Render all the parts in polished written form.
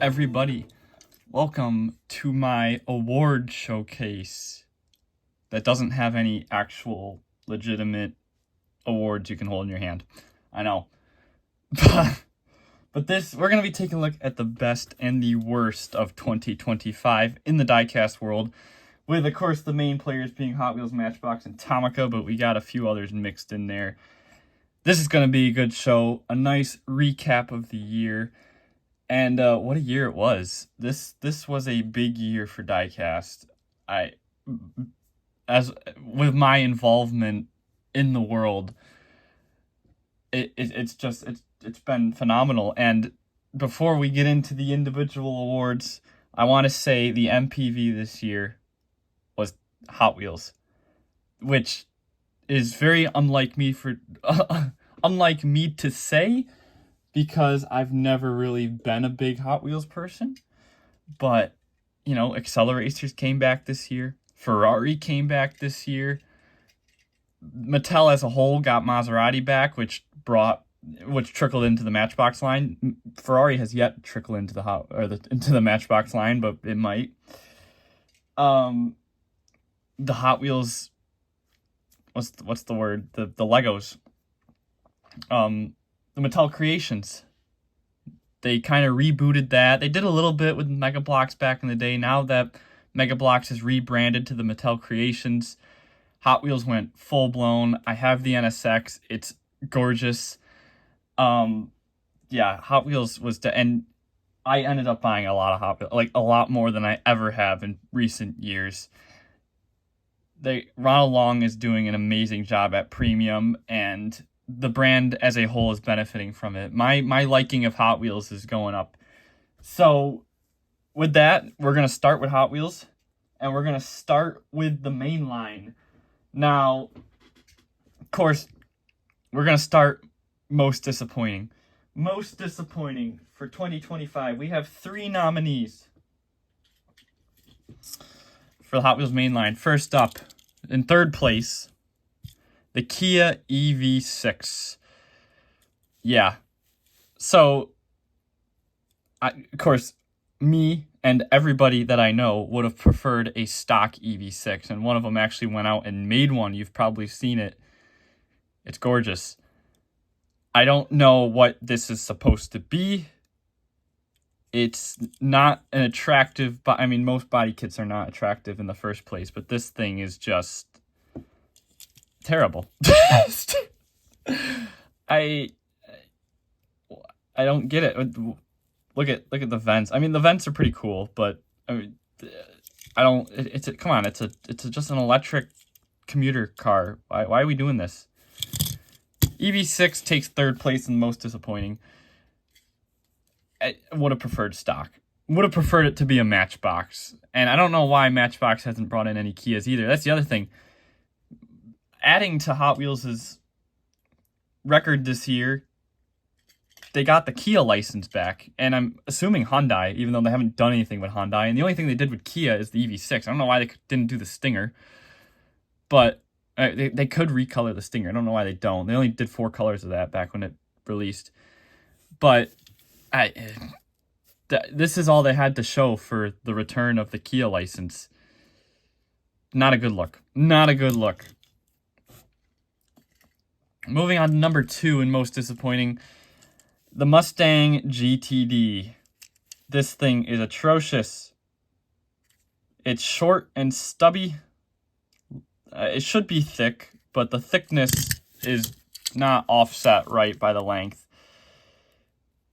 everybody? Welcome to my award showcase that doesn't have any actual legitimate awards you can hold in your hand. I know. But we're going to be taking a look at the best and the worst of 2025 in the Diecast world, with, of course, the main players being Hot Wheels, Matchbox, and Tomica, but we got a few others mixed in there. This is going to be a good show, a nice recap of the year, and what a year it was. This was a big year for Diecast. As with my involvement in the world, it's been phenomenal. And before we get into the individual awards, I want to say the MPV this year was Hot Wheels, which is very unlike me to say, because I've never really been a big Hot Wheels person. But, Acceleracers came back this year. Ferrari came back this year. Mattel as a whole got Maserati back, which trickled into the Matchbox line. Ferrari has yet to trickle into the Matchbox line, but it might. The Hot Wheels, what's the word? The Legos. The Mattel Creations. They kind of rebooted that. They did a little bit with Mega Bloks back in the day. Now that Mega Bloks is rebranded to the Mattel Creations, Hot Wheels went full blown. I have the NSX. It's gorgeous. Hot Wheels and I ended up buying a lot of Hot Wheels, like a lot more than I ever have in recent years. Ronald Long is doing an amazing job at premium, and the brand as a whole is benefiting from it. My liking of Hot Wheels is going up. So with that, we're going to start with Hot Wheels, and we're going to start with the main line. Now, of course, we're going to start most disappointing. Most disappointing for 2025. We have 3 nominees for the Hot Wheels mainline. First up, in third place, the Kia EV6. Yeah. So, of course, me and everybody that I know would have preferred a stock EV6. And one of them actually went out and made one. You've probably seen it. It's gorgeous. I don't know what this is supposed to be. It's not an attractive, most body kits are not attractive in the first place, but this thing is just terrible. I don't get it. Look at the vents. The vents are pretty cool, but come on, it's just an electric commuter car. Why are we doing this? EV6 takes third place in most disappointing. I would have preferred stock. Would have preferred it to be a Matchbox. And I don't know why Matchbox hasn't brought in any Kias either. That's the other thing. Adding to Hot Wheels' record this year, they got the Kia license back. And I'm assuming Hyundai, even though they haven't done anything with Hyundai. And the only thing they did with Kia is the EV6. I don't know why they didn't do the Stinger. But they could recolor the Stinger. I don't know why they don't. They only did 4 colors of that back when it released. But this is all they had to show for the return of the Kia license. Not a good look. Not a good look. Moving on to number 2 and most disappointing, the Mustang GTD. This thing is atrocious. It's short and stubby. It should be thick, but the thickness is not offset right by the length.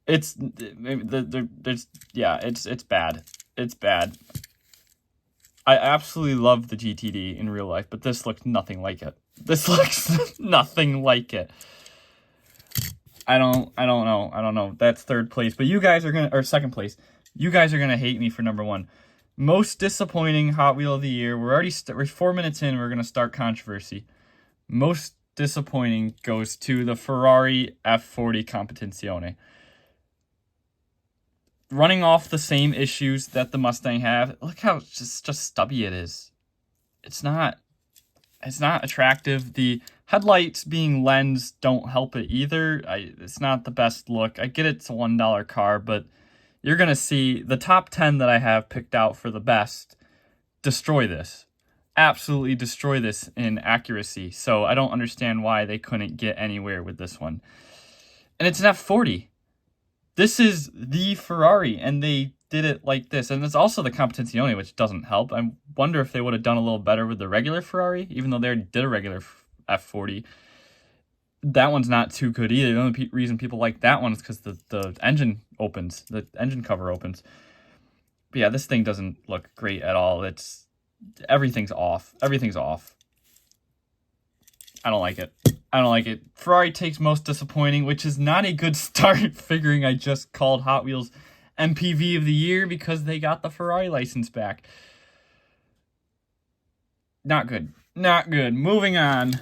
It's bad. It's bad. I absolutely love the GTD in real life, but this looks nothing like it. This looks nothing like it. I don't know. That's third place, but second place. You guys are gonna hate me for number 1. Most disappointing Hot Wheel of the year. We're 4 minutes in. We're gonna start controversy. Most disappointing goes to the Ferrari F40 Competizione. Running off the same issues that the Mustang have. Look how just stubby it is. It's not attractive. The headlights being lens don't help it either. It's not the best look. I get it's a $1 car, but you're going to see the top 10 that I have picked out for the best destroy this. Absolutely destroy this in accuracy. So I don't understand why they couldn't get anywhere with this one. And it's an F40. This is the Ferrari, and they did it like this. And it's also the Competizione, which doesn't help. I wonder if they would have done a little better with the regular Ferrari, even though they already did a regular F40. That one's not too good either. The only reason people like that one is because the engine opens, the engine cover opens. But yeah, this thing doesn't look great at all. Everything's off. Everything's off. I don't like it. I don't like it. Ferrari takes most disappointing, which is not a good start, figuring I just called Hot Wheels MPV of the year because they got the Ferrari license back. Not good. Not good. Moving on.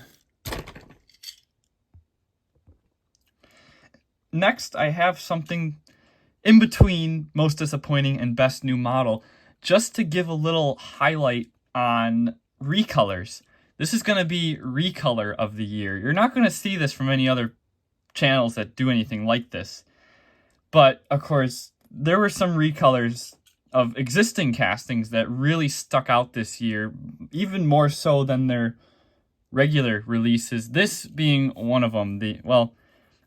Next, I have something in between most disappointing and best new model, just to give a little highlight on recolors. This is going to be recolor of the year. You're not going to see this from any other channels that do anything like this. But, of course, there were some recolors of existing castings that really stuck out this year, even more so than their regular releases. This being one of them.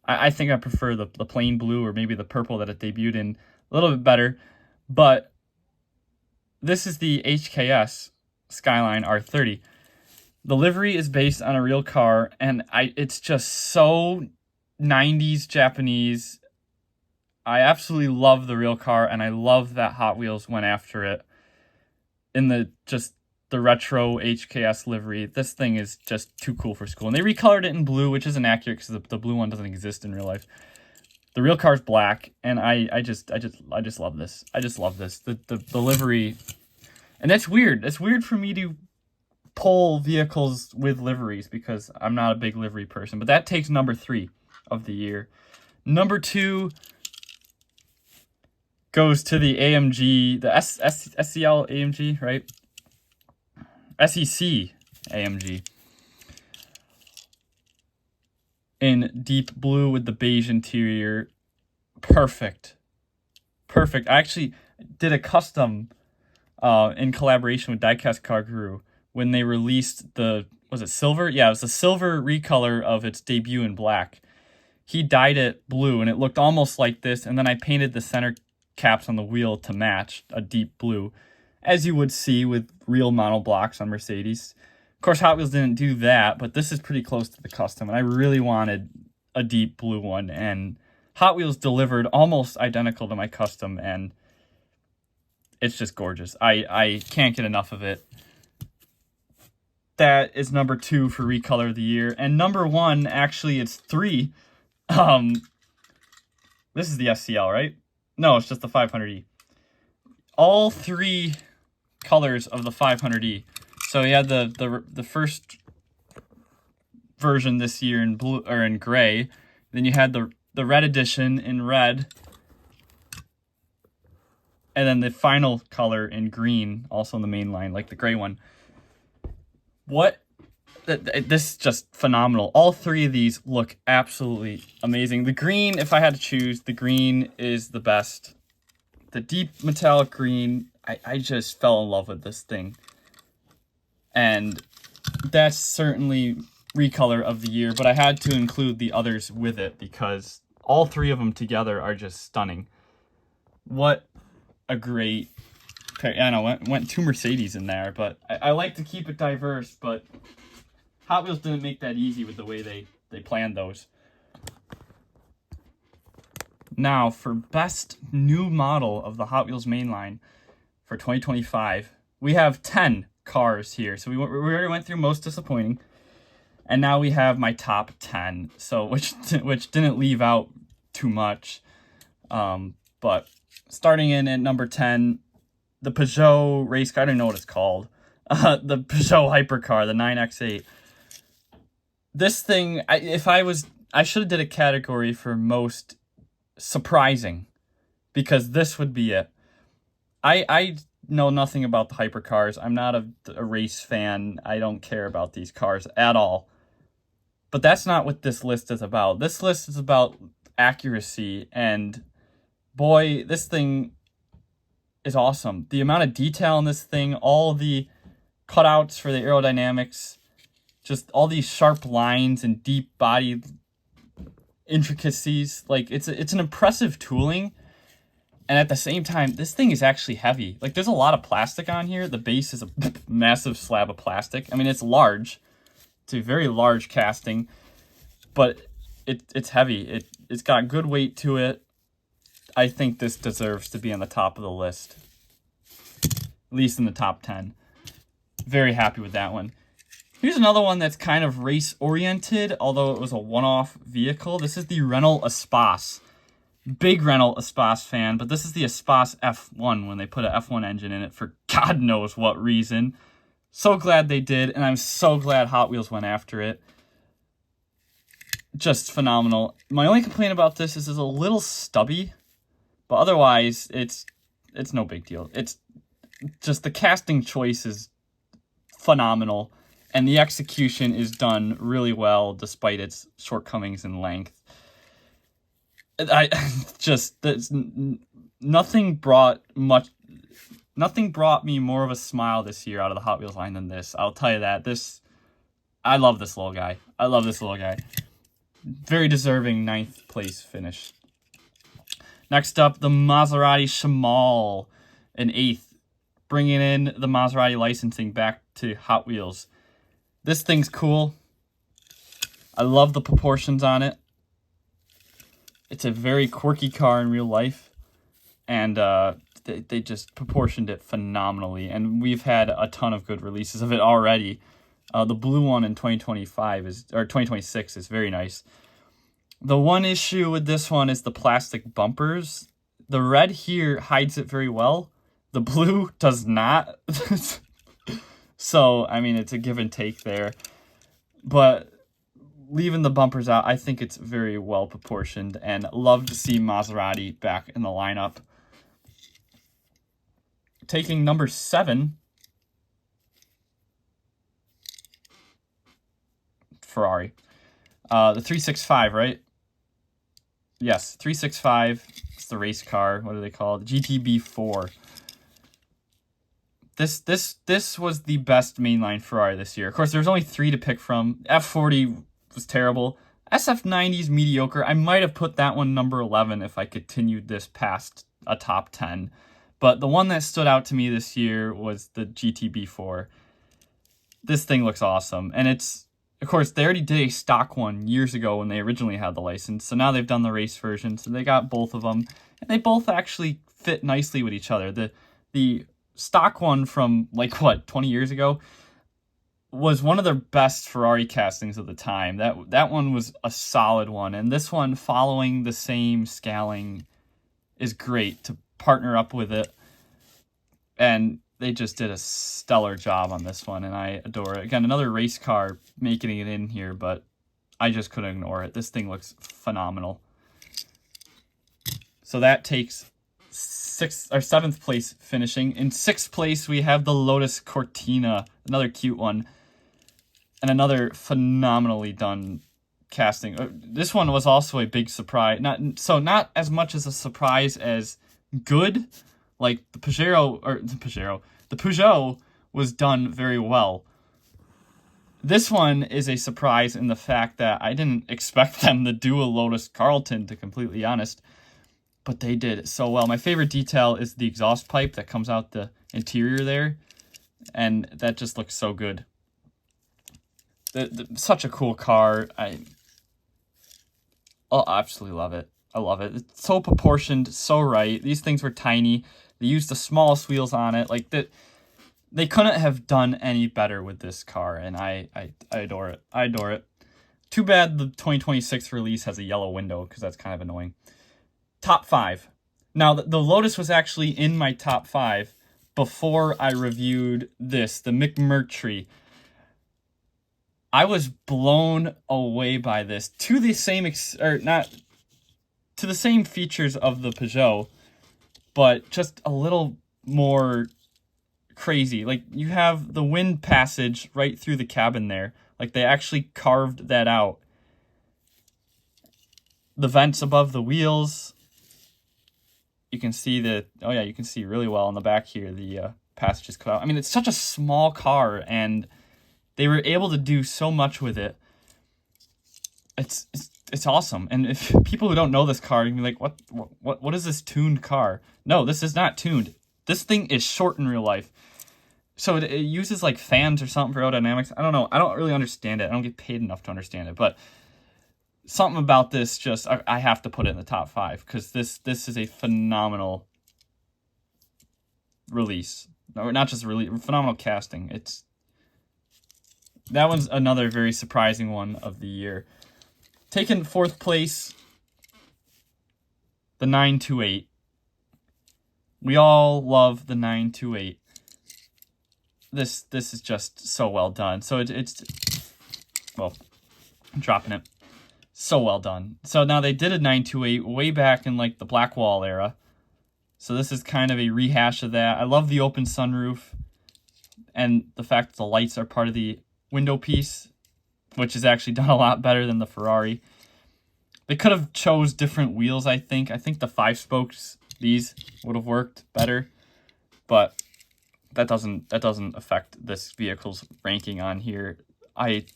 I think I prefer the plain blue or maybe the purple that it debuted in a little bit better. But this is the HKS Skyline R30. The livery is based on a real car, and it's just so 90s Japanese. I absolutely love the real car, and I love that Hot Wheels went after it in the retro HKS livery. This thing is just too cool for school. And they recolored it in blue, which isn't accurate because the blue one doesn't exist in real life. The real car's black, and I just love this. I just love this. The livery, and that's weird. It's weird for me to pull vehicles with liveries because I'm not a big livery person. But that takes number 3 of the year. Number 2 goes to the AMG, the SCL AMG, right? SEC AMG. In deep blue with the beige interior. Perfect. Perfect. I actually did a custom in collaboration with Diecast Car Guru when they released was it silver? Yeah, it was the silver recolor of its debut in black. He dyed it blue, and it looked almost like this, and then I painted the center caps on the wheel to match a deep blue, as you would see with real monoblocks on Mercedes. Of course, Hot Wheels didn't do that, but this is pretty close to the custom, and I really wanted a deep blue one, and Hot Wheels delivered almost identical to my custom, and it's just gorgeous. I can't get enough of it. That is number 2 for recolor of the year, and number 1, actually, it's 3. This is the SCL, right? No, it's just the 500E. All 3 colors of the 500E. So you had the first version this year in blue or in gray. Then you had the red edition in red. And then the final color in green, also in the main line, like the gray one. This is just phenomenal. All 3 of these look absolutely amazing. The green, if I had to choose, the green is the best. The deep metallic green, I just fell in love with this thing. And that's certainly recolor of the year, but I had to include the others with it because all 3 of them together are just stunning. What a great pair. I know, went 2 Mercedes in there, but I like to keep it diverse, but Hot Wheels didn't make that easy with the way they planned those. Now, for best new model of the Hot Wheels mainline for 2025, we have 10 cars here. So we already went through most disappointing, and now we have my top 10. So which didn't leave out too much. But starting in at number 10, the Peugeot race car. I don't know what it's called. The Peugeot hypercar, the 9X8. This thing, I should have did a category for most surprising, because this would be it. I know nothing about the hypercars. I'm not a race fan. I don't care about these cars at all. But that's not what this list is about. This list is about accuracy and boy, this thing is awesome. The amount of detail in this thing, all the cutouts for the aerodynamics, just all these sharp lines and deep body intricacies. Like, it's an impressive tooling. And at the same time, this thing is actually heavy. Like, there's a lot of plastic on here. The base is a massive slab of plastic. I mean, it's large. It's a very large casting. But it's heavy. It's got good weight to it. I think this deserves to be on the top of the list. At least in the top 10. Very happy with that one. Here's another one that's kind of race-oriented, although it was a one-off vehicle. This is the Renault Espace. Big Renault Espace fan, but this is the Espace F1 when they put an F1 engine in it for God knows what reason. So glad they did, and I'm so glad Hot Wheels went after it. Just phenomenal. My only complaint about this is it's a little stubby, but otherwise it's no big deal. It's just the casting choice is phenomenal, and the execution is done really well despite its shortcomings in length. Nothing brought me more of a smile this year out of the Hot Wheels line than this. I'll tell you that. I love this little guy. Very deserving 9th place finish. Next up, the Maserati Shamal in 8th, bringing in the Maserati licensing back to Hot Wheels. This thing's cool. I love the proportions on it. It's a very quirky car in real life, and they just proportioned it phenomenally, and we've had a ton of good releases of it already. The blue one in 2026 is very nice. The one issue with this one is the plastic bumpers. The red here hides it very well. The blue does not. So, I mean, it's a give and take there. But leaving the bumpers out, I think it's very well proportioned, and love to see Maserati back in the lineup. Taking number 7, Ferrari. The 365, right? Yes, 365. It's the race car. What are they called? GTB4. This was the best mainline Ferrari this year. Of course, there's only 3 to pick from. F40 was terrible. SF90 is mediocre. I might have put that one number 11 if I continued this past a top 10. But the one that stood out to me this year was the GTB4. This thing looks awesome. And it's, of course, they already did a stock one years ago when they originally had the license. So now they've done the race version. So they got both of them. And they both actually fit nicely with each other. The stock one from, 20 years ago was one of their best Ferrari castings of the time. That one was a solid one. And this one, following the same scaling, is great to partner up with it. And they just did a stellar job on this one, and I adore it. Again, another race car making it in here, but I just couldn't ignore it. This thing looks phenomenal. So that takes 7th place finishing. In 6th place, we have the Lotus Cortina, another cute one, and another phenomenally done casting. This one was also a big surprise. Not as much as a surprise as good. Like the Peugeot was done very well. This one is a surprise in the fact that I didn't expect them to do a Lotus Carlton, to completely honest, but they did so well. My favorite detail is the exhaust pipe that comes out the interior there, and that just looks so good. Such a cool car. I absolutely love it. I love it. It's so proportioned, so right. These things were tiny. They used the smallest wheels on it. They couldn't have done any better with this car, and I adore it. I adore it. Too bad the 2026 release has a yellow window, because that's kind of annoying. Top 5. Now, the Lotus was actually in my top 5 before I reviewed this, the McMurtry. I was blown away by this, to the same to the same features of the Peugeot, but just a little more crazy. Like, you have the wind passage right through the cabin there. Like, they actually carved that out. The vents above the wheels. you can see the, oh yeah, you can see really well on the back here, the passages cut out. I mean, it's such a small car, and they were able to do so much with it. It's awesome. And if people who don't know this car, you'd be like, what is this tuned car? No, this is not tuned. This thing is short in real life. So it uses like fans or something for aerodynamics. I don't know. I don't really understand it. I don't get paid enough to understand it, but something about this just, I have to put it in the top 5, because this is a phenomenal release. Or not just release, phenomenal casting. That one's another very surprising one of the year. Taking 4th place, the 928. We all love the 928. This is just so well done. So it's well, I'm dropping it. So well done. So now they did a 928 way back in like the Blackwall era. So this is kind of a rehash of that. I love the open sunroof and the fact that the lights are part of the window piece, which is actually done a lot better than the Ferrari. They could have chose different wheels, I think. I think the 5 spokes, these would have worked better, but that doesn't affect this vehicle's ranking on here. I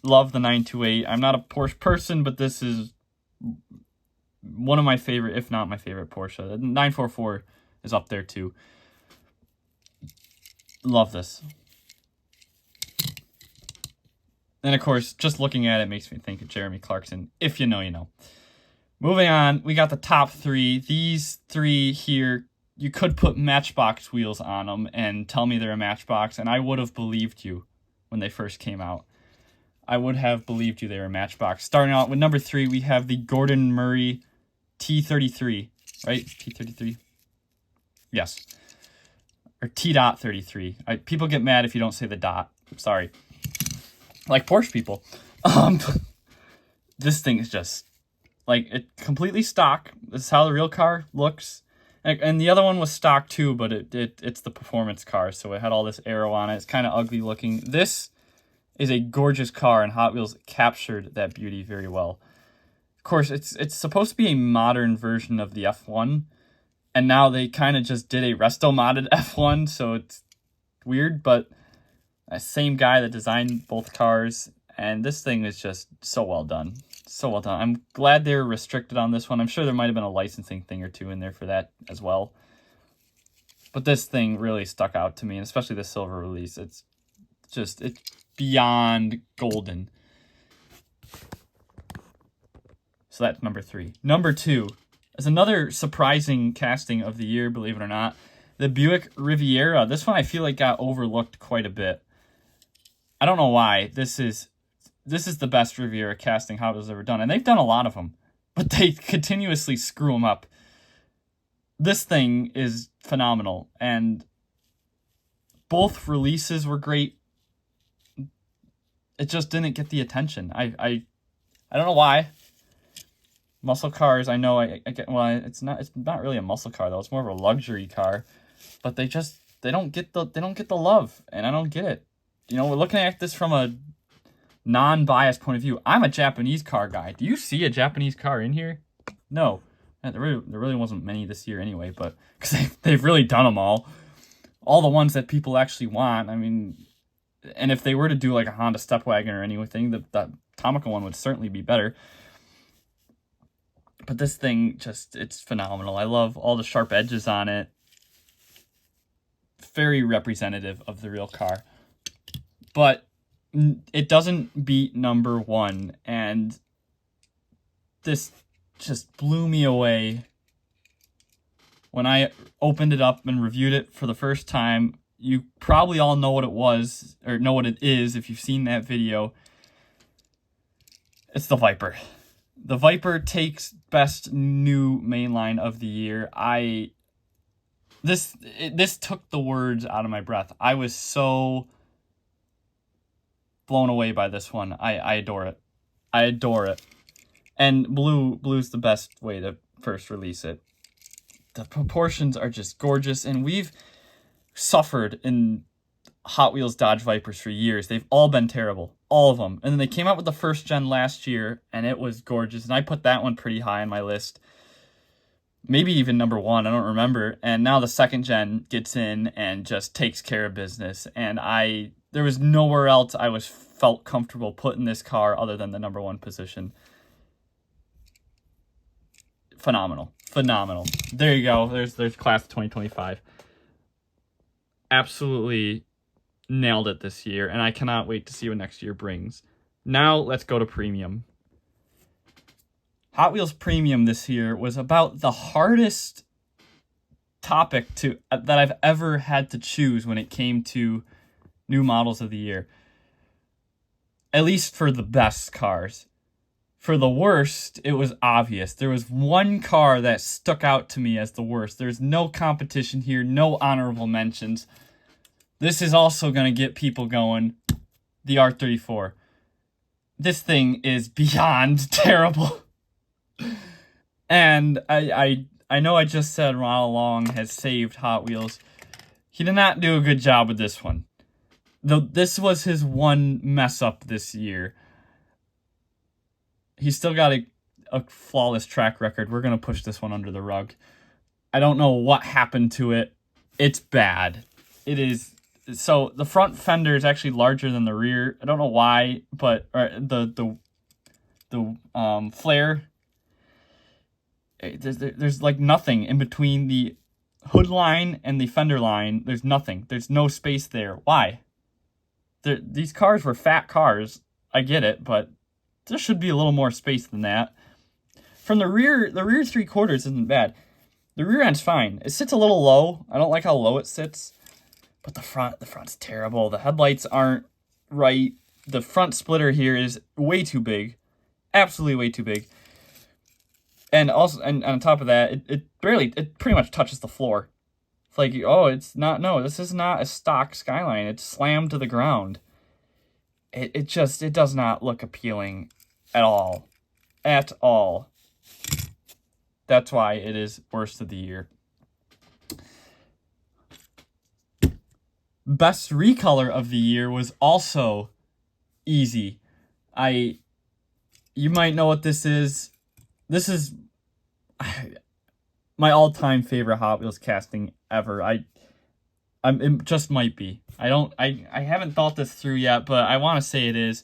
love the 928. I'm not a Porsche person, but this is one of my favorite, if not my favorite Porsche. The 944 is up there too. Love this. And of course, just looking at it makes me think of Jeremy Clarkson. If you know, you know. Moving on, we got the top 3. These 3 here, you could put Matchbox wheels on them and tell me they're a Matchbox, and I would have believed you when they first came out. I would have believed you they were a Matchbox. Starting out with number 3, we have the Gordon Murray T33, right? T33? Yes. Or T.33. People get mad if you don't say the dot. I'm sorry. Like Porsche people. This thing is just, like, it completely stock. This is how the real car looks. And the other one was stock too, but it's the performance car, so it had all this aero on it. It's kind of ugly looking. This is a gorgeous car, and Hot Wheels captured that beauty very well. Of course, it's supposed to be a modern version of the F1, and now they kind of just did a resto-modded F1, so it's weird, but same guy that designed both cars, and this thing is just so well done. So well done. I'm glad they were restricted on this one. I'm sure there might have been a licensing thing or two in there for that as well. But this thing really stuck out to me, and especially the silver release. It's beyond golden. So that's number 3. Number 2 is another surprising casting of the year, believe it or not. The Buick Riviera. This one I feel like got overlooked quite a bit. I don't know why. This is the best Riviera casting Hot Wheels ever done. And they've done a lot of them, but they continuously screw them up. This thing is phenomenal. And both releases were great. It just didn't get the attention. I don't know why. Muscle cars, I know I get, well, it's not really a muscle car though. It's more of a luxury car, but they don't get the love, and I don't get it. You know, we're looking at this from a non-biased point of view. I'm a Japanese car guy. Do you see a Japanese car in here? No. There really wasn't many this year anyway, but because they've really done them all the ones that people actually want. I mean, and if they were to do like a Honda Stepwagon or anything, the Tomica one would certainly be better. But this thing it's phenomenal. I love all the sharp edges on it. Very representative of the real car. But it doesn't beat number 1, and this just blew me away. When I opened it up and reviewed it for the first time, you probably all know what it was, or know what it is if you've seen that video. It's the Viper. The Viper takes best new mainline of the year. This took the words out of my breath. I was so blown away by this one. I adore it. I adore it. And blue's the best way to first release it. The proportions are just gorgeous, and we've suffered in Hot Wheels Dodge Vipers for years. They've all been terrible. All of them. And then they came out with the first gen last year, and it was gorgeous. And I put that one pretty high on my list. maybe even number 1, I don't remember. And now the second gen gets in and just takes care of business. And there was nowhere else I felt comfortable putting this car other than the number 1 position. Phenomenal. There you go. There's class 2025. Absolutely nailed it this year, and I cannot wait to see what next year brings. Now let's go to premium. Hot Wheels Premium this year was about the hardest topic that I've ever had to choose when it came to new models of the year. At least for the best cars. For the worst, it was obvious. There was one car that stuck out to me as the worst. There's no competition here, no honorable mentions. This is also going to get people going. The R34. This thing is beyond terrible. And I know I just said Ronald Long has saved Hot Wheels. He did not do a good job with this one. Though this was his one mess up this year. He's still got a flawless track record. We're going to push this one under the rug. I don't know what happened to it. It's bad. It is. So the front fender is actually larger than the rear. I don't know why, but the flare. There's like nothing in between the hood line and the fender line. There's nothing. There's no space there. Why? These cars were fat cars. I get it, but there should be a little more space than that. From the rear 3/4 isn't bad. The rear end's fine. It sits a little low. I don't like how low it sits. But the front's terrible. The headlights aren't right. The front splitter here is way too big. Absolutely way too big. And also, and on top of that, it pretty much touches the floor. It's like, this is not a stock Skyline. It's slammed to the ground. It does not look appealing at all. At all. That's why it is worst of the year. Best recolor of the year was also easy. You might know what this is. This is my all-time favorite Hot Wheels casting ever. It just might be. I haven't thought this through yet, but I want to say it is.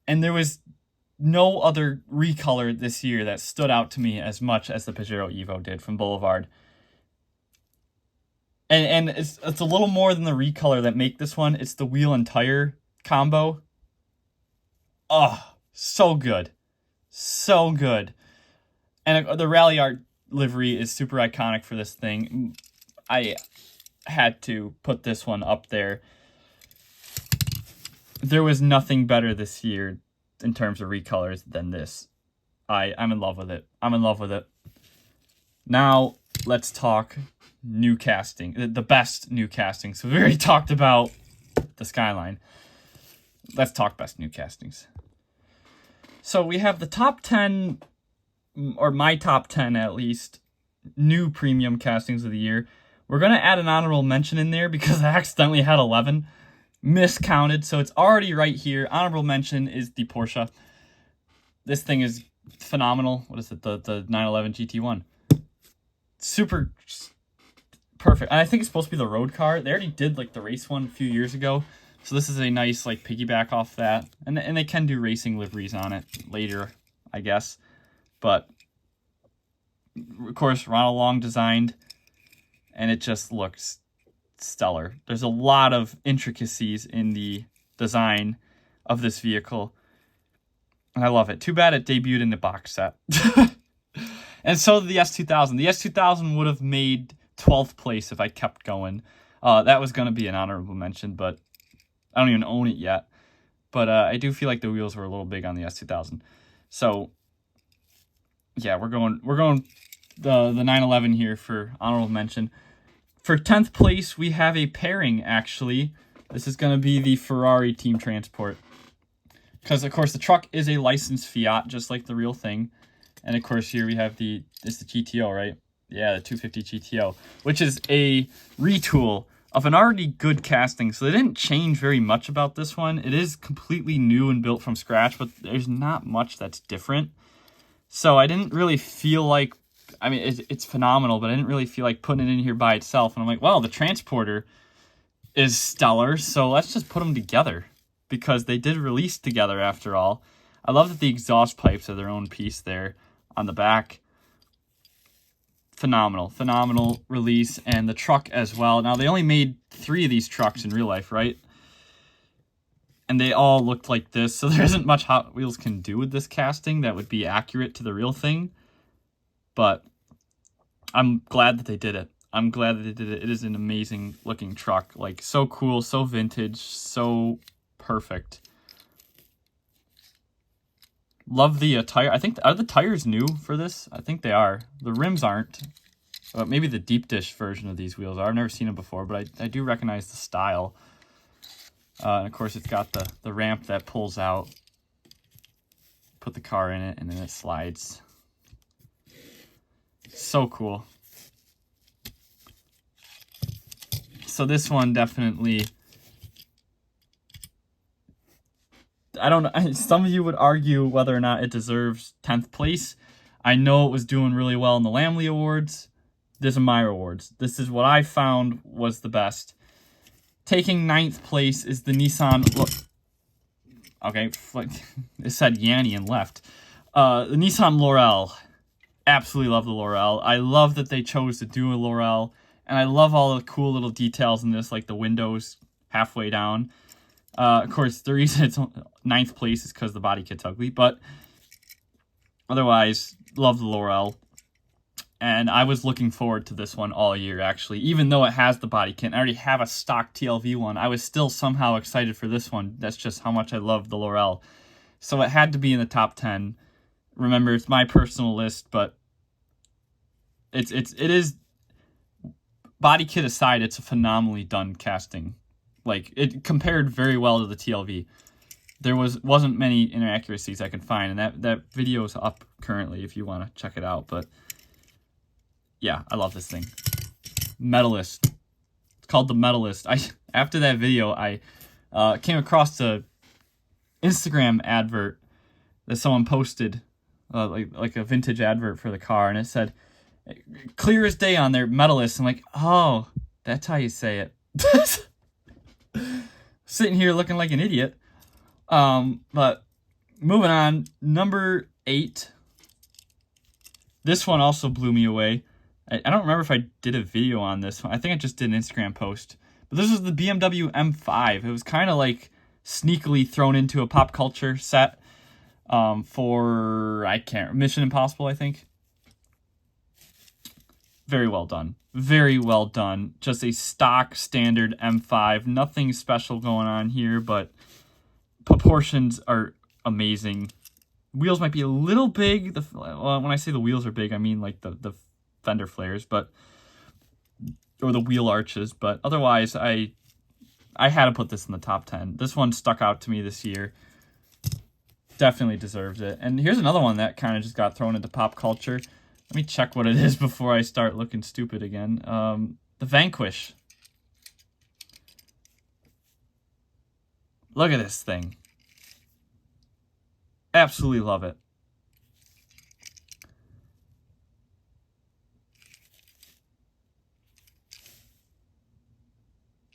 And there was no other recolor this year that stood out to me as much as the Pajero Evo did from Boulevard. And it's a little more than the recolor that make this one. It's the wheel and tire combo. Oh, so good. So good. And the Rally Art livery is super iconic for this thing. I had to put this one up there. There was nothing better this year in terms of recolors than this. I'm in love with it. I'm in love with it. Now, let's talk new casting. The best new casting. So we already talked about the Skyline. Let's talk best new castings. So we have the top 10, or my top 10 at least, new premium castings of the year. We're going to add an honorable mention in there because I accidentally had 11. Miscounted, so it's already right here. Honorable mention is the Porsche. This thing is phenomenal. What is it? The 911 GT1. Super perfect. And I think it's supposed to be the road car. They already did like the race one a few years ago. So this is a nice like piggyback off that. And they can do racing liveries on it later, I guess. But of course, Ronald Long designed, and it just looks stellar. There's a lot of intricacies in the design of this vehicle, and I love it. Too bad it debuted in the box set. And so the S2000. The S2000 would have made 12th place if I kept going. That was going to be an honorable mention, but I don't even own it yet. But I do feel like the wheels were a little big on the S2000. So yeah, we're going the 911 here for honorable mention. For 10th place, we have a pairing, actually. This is going to be the Ferrari Team Transport. Because, of course, the truck is a licensed Fiat, just like the real thing. And, of course, here we have it's the GTO, right? Yeah, the 250 GTO, which is a retool of an already good casting. So they didn't change very much about this one. It is completely new and built from scratch, but there's not much that's different. So I didn't really feel like I mean, it's phenomenal, but I didn't really feel like putting it in here by itself. And I'm like, well, the transporter is stellar, so let's just put them together, because they did release together after all. I love that the exhaust pipes are their own piece there on the back. Phenomenal release, and the truck as well. Now, they only made 3 of these trucks in real life, right? And they all looked like this, so there isn't much Hot Wheels can do with this casting that would be accurate to the real thing. But I'm glad that they did it. I'm glad that they did it. It is an amazing looking truck. Like, so cool, so vintage, so perfect. Love the tire. I think, are the tires new for this? I think they are. The rims aren't. Maybe the deep dish version of these wheels are. I've never seen them before, but I do recognize the style. And of course, it's got the ramp that pulls out. Put the car in it, and then it slides. So cool. So this one definitely, I don't know, some of you would argue whether or not it deserves 10th place. I know it was doing really well in the Lamley Awards. This is my awards. This is what I found was the best. Taking 9th place is the Nissan, okay, it said Yanni and left. The Nissan Laurel. Absolutely love the Laurel. I love that they chose to do a Laurel, and I love all the cool little details in this, like the windows halfway down. Of course, the reason it's 9th place is because the body kit's ugly, but otherwise, love the Laurel. And I was looking forward to this one all year, actually. Even though it has the body kit, and I already have a stock TLV one, I was still somehow excited for this one. That's just how much I love the Laurel. So it had to be in the top 10. Remember, it's my personal list, but it is, body kit aside, it's a phenomenally done casting. Like, it compared very well to the TLV. There wasn't many inaccuracies I could find, and that video is up currently if you want to check it out. But yeah, I love this thing. Medalist. It's called the Medalist. After that video, I came across a Instagram advert that someone posted, like a vintage advert for the car, and it said, clear as day on there, Medalist. I'm like, oh, that's how you say it. Sitting here looking like an idiot. But moving on, number 8. This one also blew me away. I don't remember if I did a video on this one. I think I just did an Instagram post. But this was the BMW M5. It was kind of like sneakily thrown into a pop culture set for, Mission Impossible, I think. Very well done. Very well done. Just a stock standard M5. Nothing special going on here, but proportions are amazing. Wheels might be a little big. When I say the wheels are big, I mean like the fender flares, or the wheel arches. But otherwise, I had to put this in the top 10. This one stuck out to me this year. Definitely deserves it. And here's another one that kind of just got thrown into pop culture. Let me check what it is before I start looking stupid again. The Vanquish. Look at this thing. Absolutely love it.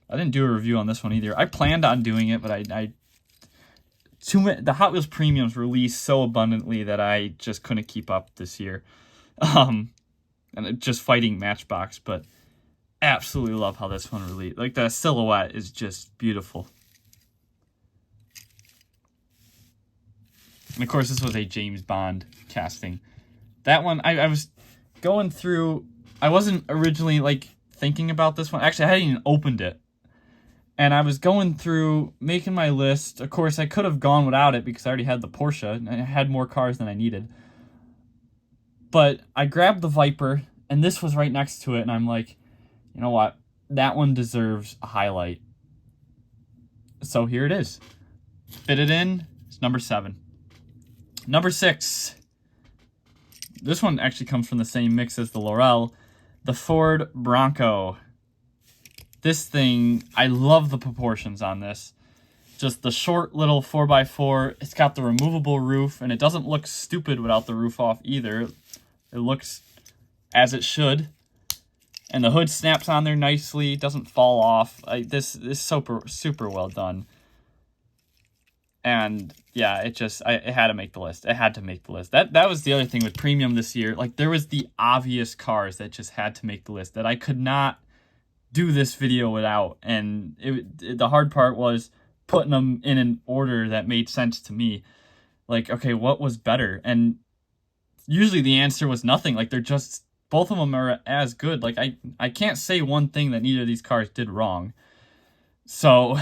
I didn't do a review on this one either. I planned on doing it, but the Hot Wheels Premiums released so abundantly that I just couldn't keep up this year. And just fighting Matchbox, but absolutely love how this one released. Like, the silhouette is just beautiful. And of course, this was a James Bond casting. That one, I was going through, I wasn't originally like thinking about this one. Actually, I hadn't even opened it. And I was going through, making my list. Of course, I could have gone without it because I already had the Porsche, and I had more cars than I needed. But I grabbed the Viper, and this was right next to it, and I'm like, you know what? That one deserves a highlight. So here it is. Fit it in. It's number 7. Number 6. This one actually comes from the same mix as the Laurel. The Ford Bronco. This thing, I love the proportions on this. Just the short little 4x4. It's got the removable roof, and it doesn't look stupid without the roof off either. It looks as it should. And the hood snaps on there nicely, doesn't fall off. This is super well done. And yeah, it had to make the list. It had to make the list. That was the other thing with premium this year. Like, there was the obvious cars that just had to make the list that I could not do this video without. And the hard part was putting them in an order that made sense to me. Like, okay, what was better? And usually the answer was nothing. Like, they're just, both of them are as good. Like, I can't say one thing that neither of these cars did wrong. So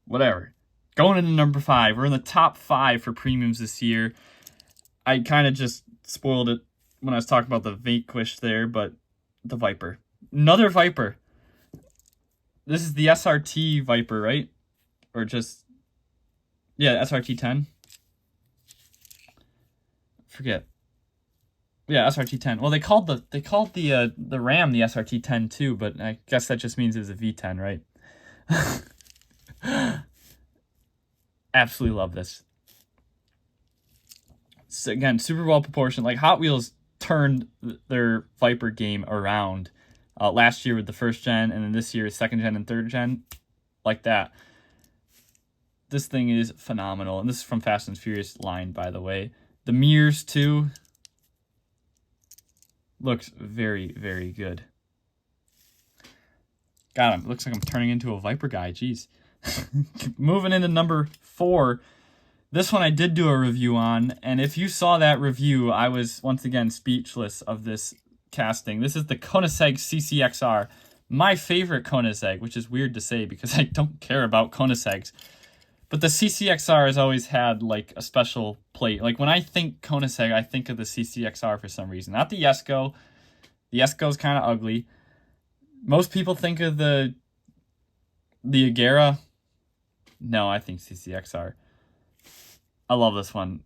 whatever. Going into number 5. We're in the top 5 for premiums this year. I kind of just spoiled it when I was talking about the Vanquish there, but the Viper. Another Viper. This is the SRT Viper, right? Or just... yeah, SRT 10. Forget. Yeah, SRT 10. Well, they called the Ram the SRT 10 too, but I guess that just means it was a V10, right? Absolutely love this. So again, super well proportioned. Like, Hot Wheels turned their Viper game around last year with the first gen, and then this year second gen and third gen, like that. This thing is phenomenal, and this is from Fast and Furious line, by the way. The mirrors too looks very, very good. God, it looks like I'm turning into a Viper guy. Jeez. Moving into number 4. This one I did do a review on, and if you saw that review, I was once again speechless of this casting. This is the Koenigsegg CCXR. My favorite Koenigsegg, which is weird to say because I don't care about Koenigsegg's. But the CCXR has always had, like, a special plate. Like, when I think Koenigsegg, I think of the CCXR for some reason. Not the Jesko. The Jesko's kind of ugly. Most people think of the Agera. No, I think CCXR. I love this one.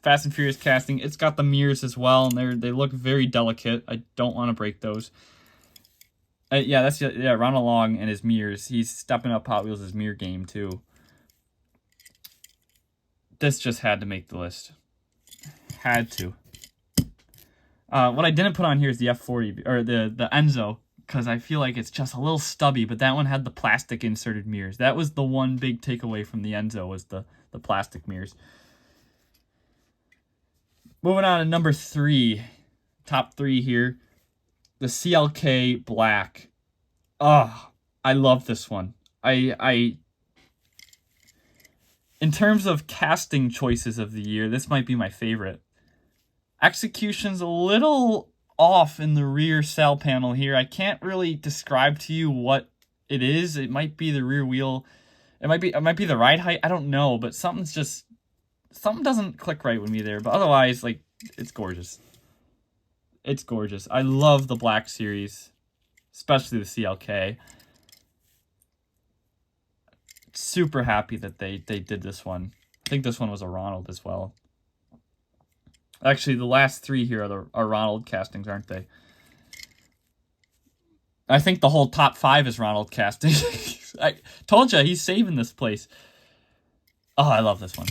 Fast and Furious casting. It's got the mirrors as well, and they look very delicate. I don't want to break those. Yeah, Ronald Long and his mirrors. He's stepping up Hot Wheels' mirror game, too. This just had to make the list. Had to. What I didn't put on here is the F40, or the Enzo, because I feel like it's just a little stubby, but that one had the plastic inserted mirrors. That was the one big takeaway from the Enzo, was the plastic mirrors. Moving on to number 3. Top 3 here. The CLK Black. Oh, I love this one. In terms of casting choices of the year, this might be my favorite. Execution's a little off in the rear sail panel here. I can't really describe to you what it is. It might be the rear wheel. It might be the ride height. I don't know, but something doesn't click right with me there. But otherwise, like, it's gorgeous. It's gorgeous. I love the Black Series, especially the CLK. Super happy that they did this one. I think this one was a Ronald as well. Actually, the last 3 here are Ronald castings, aren't they? I think the whole top 5 is Ronald casting. I told you, he's saving this place. Oh, I love this one.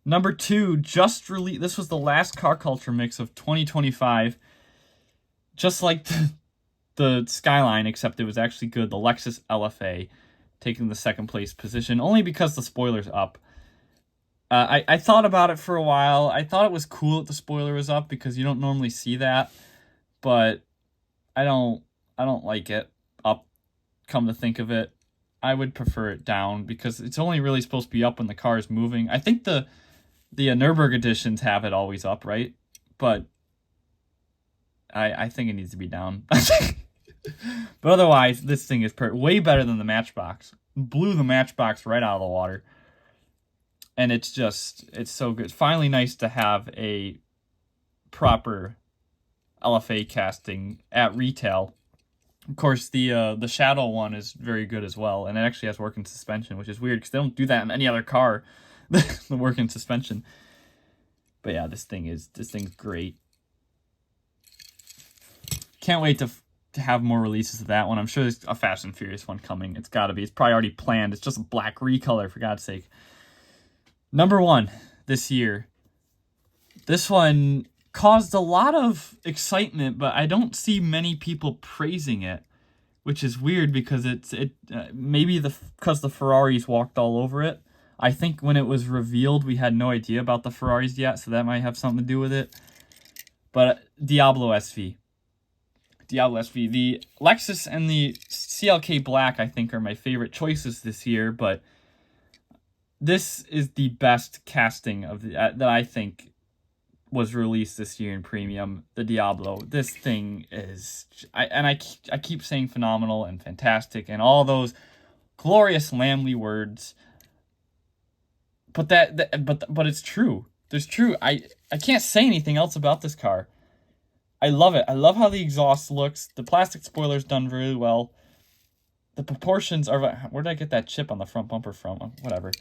Number 2, just released. This was the last car culture mix of 2025. Just like the Skyline, except it was actually good. The Lexus LFA taking the 2nd place position, only because the spoiler's up. I thought about it for a while. I thought it was cool that the spoiler was up because you don't normally see that, but I don't like it up. Come to think of it, I would prefer it down because it's only really supposed to be up when the car is moving. I think the Nürburgring editions have it always up, right? But I think it needs to be down. But otherwise, this thing is way better than the Matchbox. Blew the Matchbox right out of the water. And it's so good. It's finally nice to have a proper LFA casting at retail. Of course, the Shadow one is very good as well, and it actually has working suspension, which is weird because they don't do that in any other car. The working suspension. But yeah, this thing's great. Can't wait to have more releases of that one. I'm sure there's a Fast and Furious one coming. It's got to be. It's probably already planned. It's just a black recolor, for God's sake. Number 1 this year, This one caused a lot of excitement, but I don't see many people praising it, which is weird because maybe because the Ferraris walked all over it. I think when it was revealed, we had no idea about the Ferraris yet, so that might have something to do with it. But Diablo SV. The Lexus and the CLK Black, I think, are my favorite choices this year, but this is the best casting of that I think was released this year in premium. The Diablo. This thing is, I keep saying phenomenal and fantastic and all those glorious Lamley words. But but it's true. There's true. I can't say anything else about this car. I love it. I love how the exhaust looks. The plastic spoiler's done really well. The proportions are... Where did I get that chip on the front bumper from? Whatever.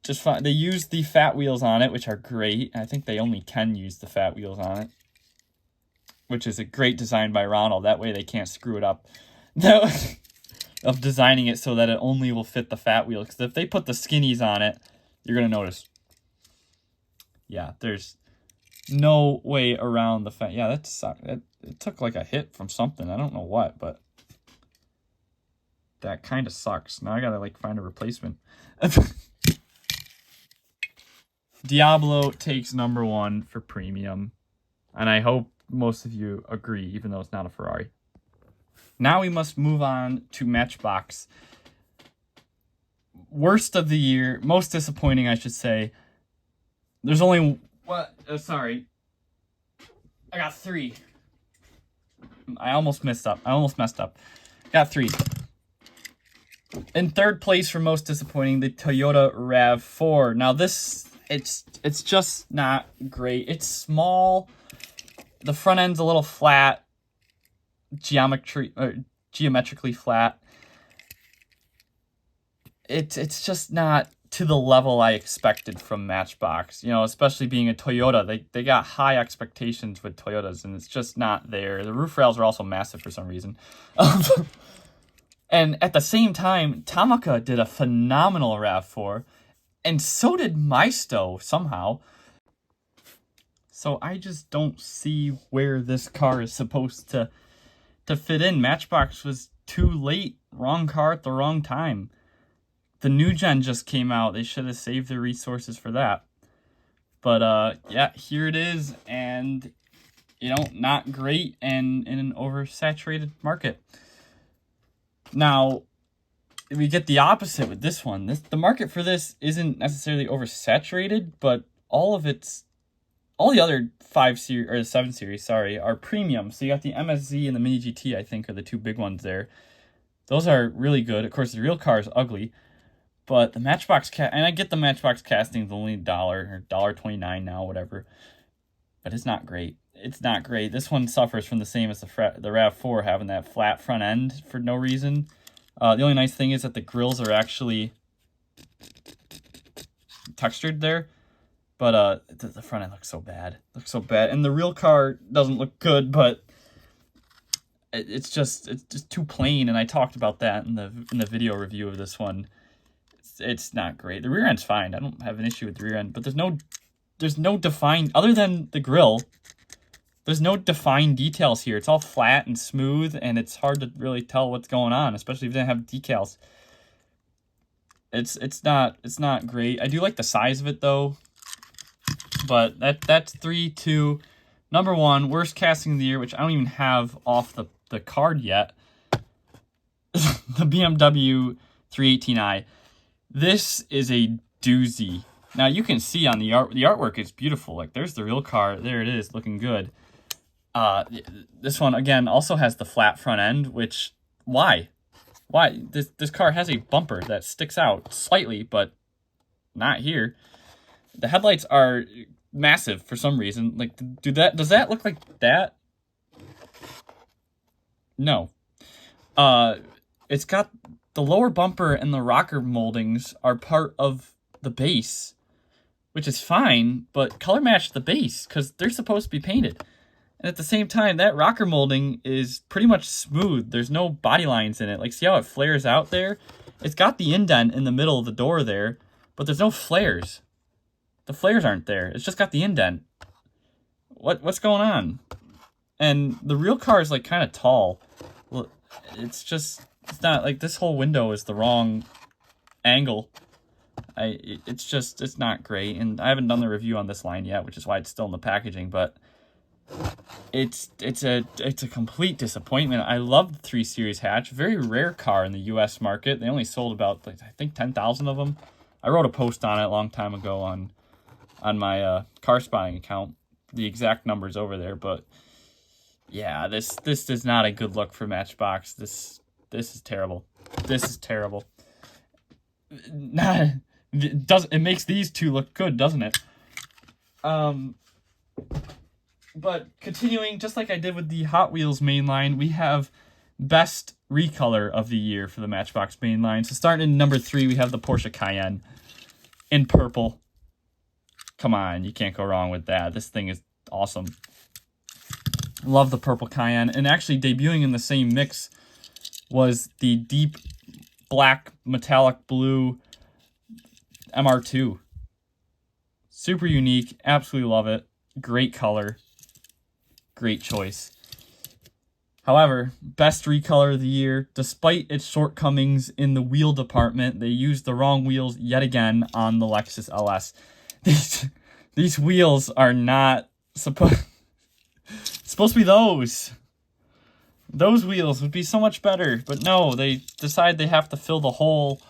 Just fine. They used the fat wheels on it, which are great. I think they only can use the fat wheels on it, which is a great design by Ronald. That way they can't screw it up. Of designing it so that it only will fit the fat wheel. Because if they put the skinnies on it, you're going to notice. Yeah, there's no way around the fat. Yeah, that sucked. It took like a hit from something. I don't know what, but that kind of sucks. Now I got to like find a replacement. Diablo takes #1 for premium. And I hope most of you agree, even though it's not a Ferrari. Now we must move on to Matchbox. Worst of the year, most disappointing, I should say. There's only sorry. I got 3. I almost messed up. Got 3. In third place for most disappointing, the Toyota RAV4. Now this, it's just not great. It's small. The front end's a little flat. Geometrically flat. It's just not to the level I expected from Matchbox. You know, especially being a Toyota. They got high expectations with Toyotas, and it's just not there. The roof rails are also massive for some reason. And at the same time, Tomica did a phenomenal RAV4, and so did Maisto somehow. So I just don't see where this car is supposed to fit in. Matchbox was too late. Wrong car at the wrong time. The new gen just came out. They should have saved their resources for that. But yeah, here it is, and you know, not great and in an oversaturated market. Now, we get the opposite with this one. The market for this isn't necessarily oversaturated, but all the other 5 series or 7 series, sorry, are premium. So you got the MSZ and the Mini GT, I think, are the 2 big ones there. Those are really good. Of course, the real car is ugly, but the Matchbox and I get the Matchbox casting is only $1 or $1.29 now, whatever. But it's not great. It's not great. This one suffers from the same as the RAV4, having that flat front end for no reason. The only nice thing is that the grills are actually textured there. But the front end looks so bad. And the real car doesn't look good, but it's just too plain. And I talked about that in the video review of this one. It's not great. The rear end's fine. I don't have an issue with the rear end, but there's no defined, other than the grill, there's no defined details here. It's all flat and smooth, and it's hard to really tell what's going on, especially if you didn't have decals. It's not great. I do like the size of it though. But that's 3-2. #1, worst casting of the year, which I don't even have off the card yet. The BMW 318i. This is a doozy. Now you can see on the artwork, it's beautiful. Like there's the real car. There it is, looking good. This one again also has the flat front end, which why? This car has a bumper that sticks out slightly, but not here. The headlights are massive for some reason. Like, does that look like that? No. It's got the lower bumper and the rocker moldings are part of the base, which is fine, but color match the base because they're supposed to be painted. And at the same time, that rocker molding is pretty much smooth. There's no body lines in it. Like, see how it flares out there? It's got the indent in the middle of the door there, but there's no flares. The flares aren't there. It's just got the indent. What's going on? And the real car is like kind of tall. It's not like this whole window is the wrong angle. It's not great, and I haven't done the review on this line yet, which is why it's still in the packaging, but it's a complete disappointment. I love the 3 Series hatch, very rare car in the US market. They only sold about, like, I think 10,000 of them. I wrote a post on it a long time ago on my car spotting account. The exact numbers over there, but yeah, this is not a good look for Matchbox. This is terrible. This is terrible. It makes these two look good, doesn't it? But continuing, just like I did with the Hot Wheels mainline, we have best recolor of the year for the Matchbox mainline. So starting in number 3, we have the Porsche Cayenne in purple. Come on, you can't go wrong with that. This thing is awesome. Love the purple Cayenne. And actually debuting in the same mix was the deep black metallic blue MR2. Super unique. Absolutely love it. Great color. Great choice. However, best recolor of the year, despite its shortcomings in the wheel department, they used the wrong wheels yet again on the Lexus LS. These wheels are not supposed to be those. Those wheels would be so much better, but no, they decide they have to fill the whole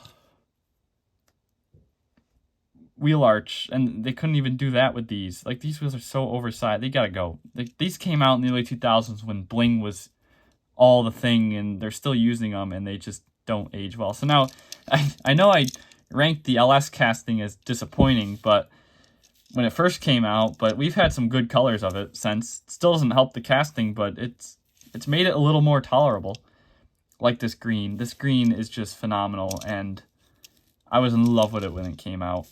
wheel arch, and they couldn't even do that with these. Like, these wheels are so oversized. They gotta go. These came out in the early 2000s when bling was all the thing, and they're still using them, and they just don't age well. So now, I know I ranked the LS casting as disappointing, but when it first came out, but we've had some good colors of it since. It still doesn't help the casting, but it's made it a little more tolerable. Like this green. This green is just phenomenal, and I was in love with it when it came out.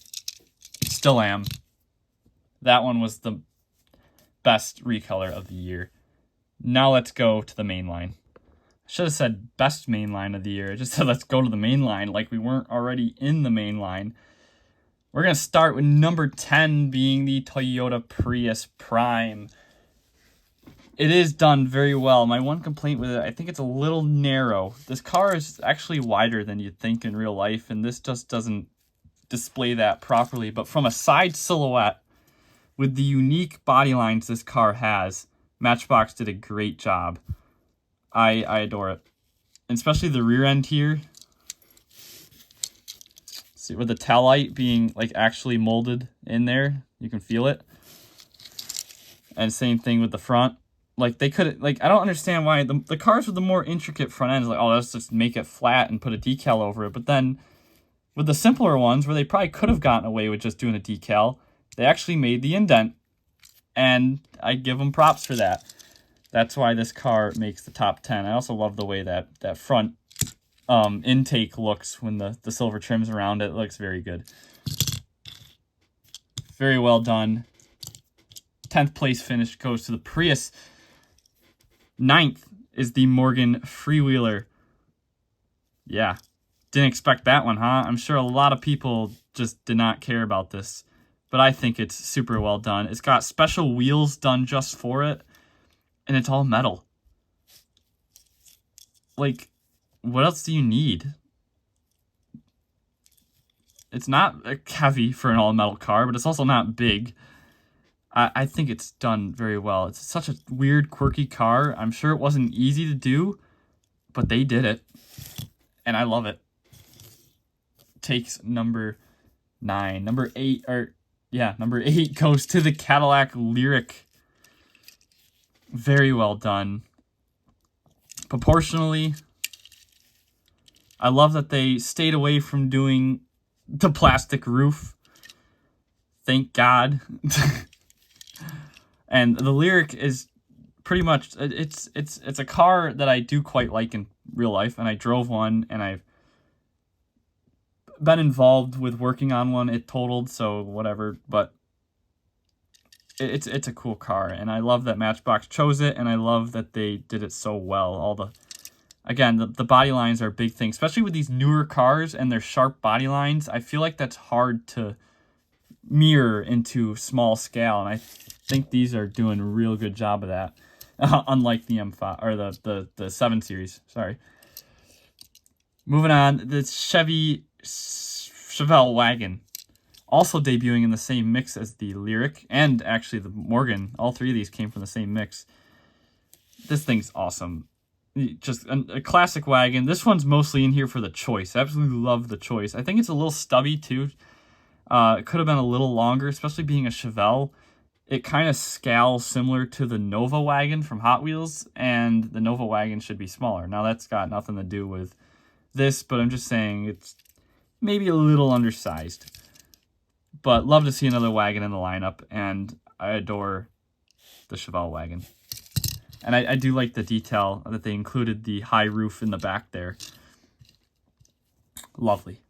Still am. That one was the best recolor of the year. Now let's go to the mainline. I should have said best mainline of the year. I just said let's go to the mainline like we weren't already in the mainline. We're going to start with number 10 being the Toyota Prius Prime. It is done very well. My one complaint with it, I think it's a little narrow. This car is actually wider than you'd think in real life, and this just doesn't display that properly. But from a side silhouette, with the unique body lines this car has, Matchbox did a great job. I adore it. And especially the rear end here. See, with the taillight being like actually molded in there, you can feel it. And same thing with the front. Like, they could, like, I don't understand why the cars with the more intricate front ends, like, oh, let's just make it flat and put a decal over it. But then with the simpler ones, where they probably could have gotten away with just doing a decal, they actually made the indent. And I give them props for that. That's why this car makes the top 10. I also love the way that front intake looks when the silver trim's around it. It looks very good. Very well done. 10th place finish goes to the Prius. 9th is the Morgan Freewheeler. Yeah, didn't expect that one, huh? I'm sure a lot of people just did not care about this, but I think it's super well done. It's got special wheels done just for it, and it's all metal. Like, what else do you need? It's not heavy for an all-metal car, but it's also not big. I think it's done very well. It's such a weird, quirky car. I'm sure it wasn't easy to do, but they did it, and I love it. Takes number 9. Number 8 goes to the Cadillac Lyric. Very well done. Proportionally, I love that they stayed away from doing the plastic roof. Thank God. And the Lyric is pretty much, it's a car that I do quite like in real life, and I drove one, and I've been involved with working on one. It totaled, so whatever, but it's a cool car, and I love that Matchbox chose it, and I love that they did it so well. Again, the body lines are a big thing, especially with these newer cars and their sharp body lines. I feel like that's hard to mirror into small scale, and I think these are doing a real good job of that. Unlike the M5 or the 7 Series. Sorry. Moving on, the Chevelle wagon, also debuting in the same mix as the Lyric and actually the Morgan. All three of these came from the same mix. This thing's awesome. Just a classic wagon. This one's mostly in here for the choice. I absolutely love the choice. I think it's a little stubby too. It could have been a little longer, especially being a Chevelle. It kind of scales similar to the Nova wagon from Hot Wheels, and the Nova wagon should be smaller. Now, that's got nothing to do with this, but I'm just saying it's maybe a little undersized. But love to see another wagon in the lineup, and I adore the Chevelle wagon. And I do like the detail that they included the high roof in the back there. Lovely.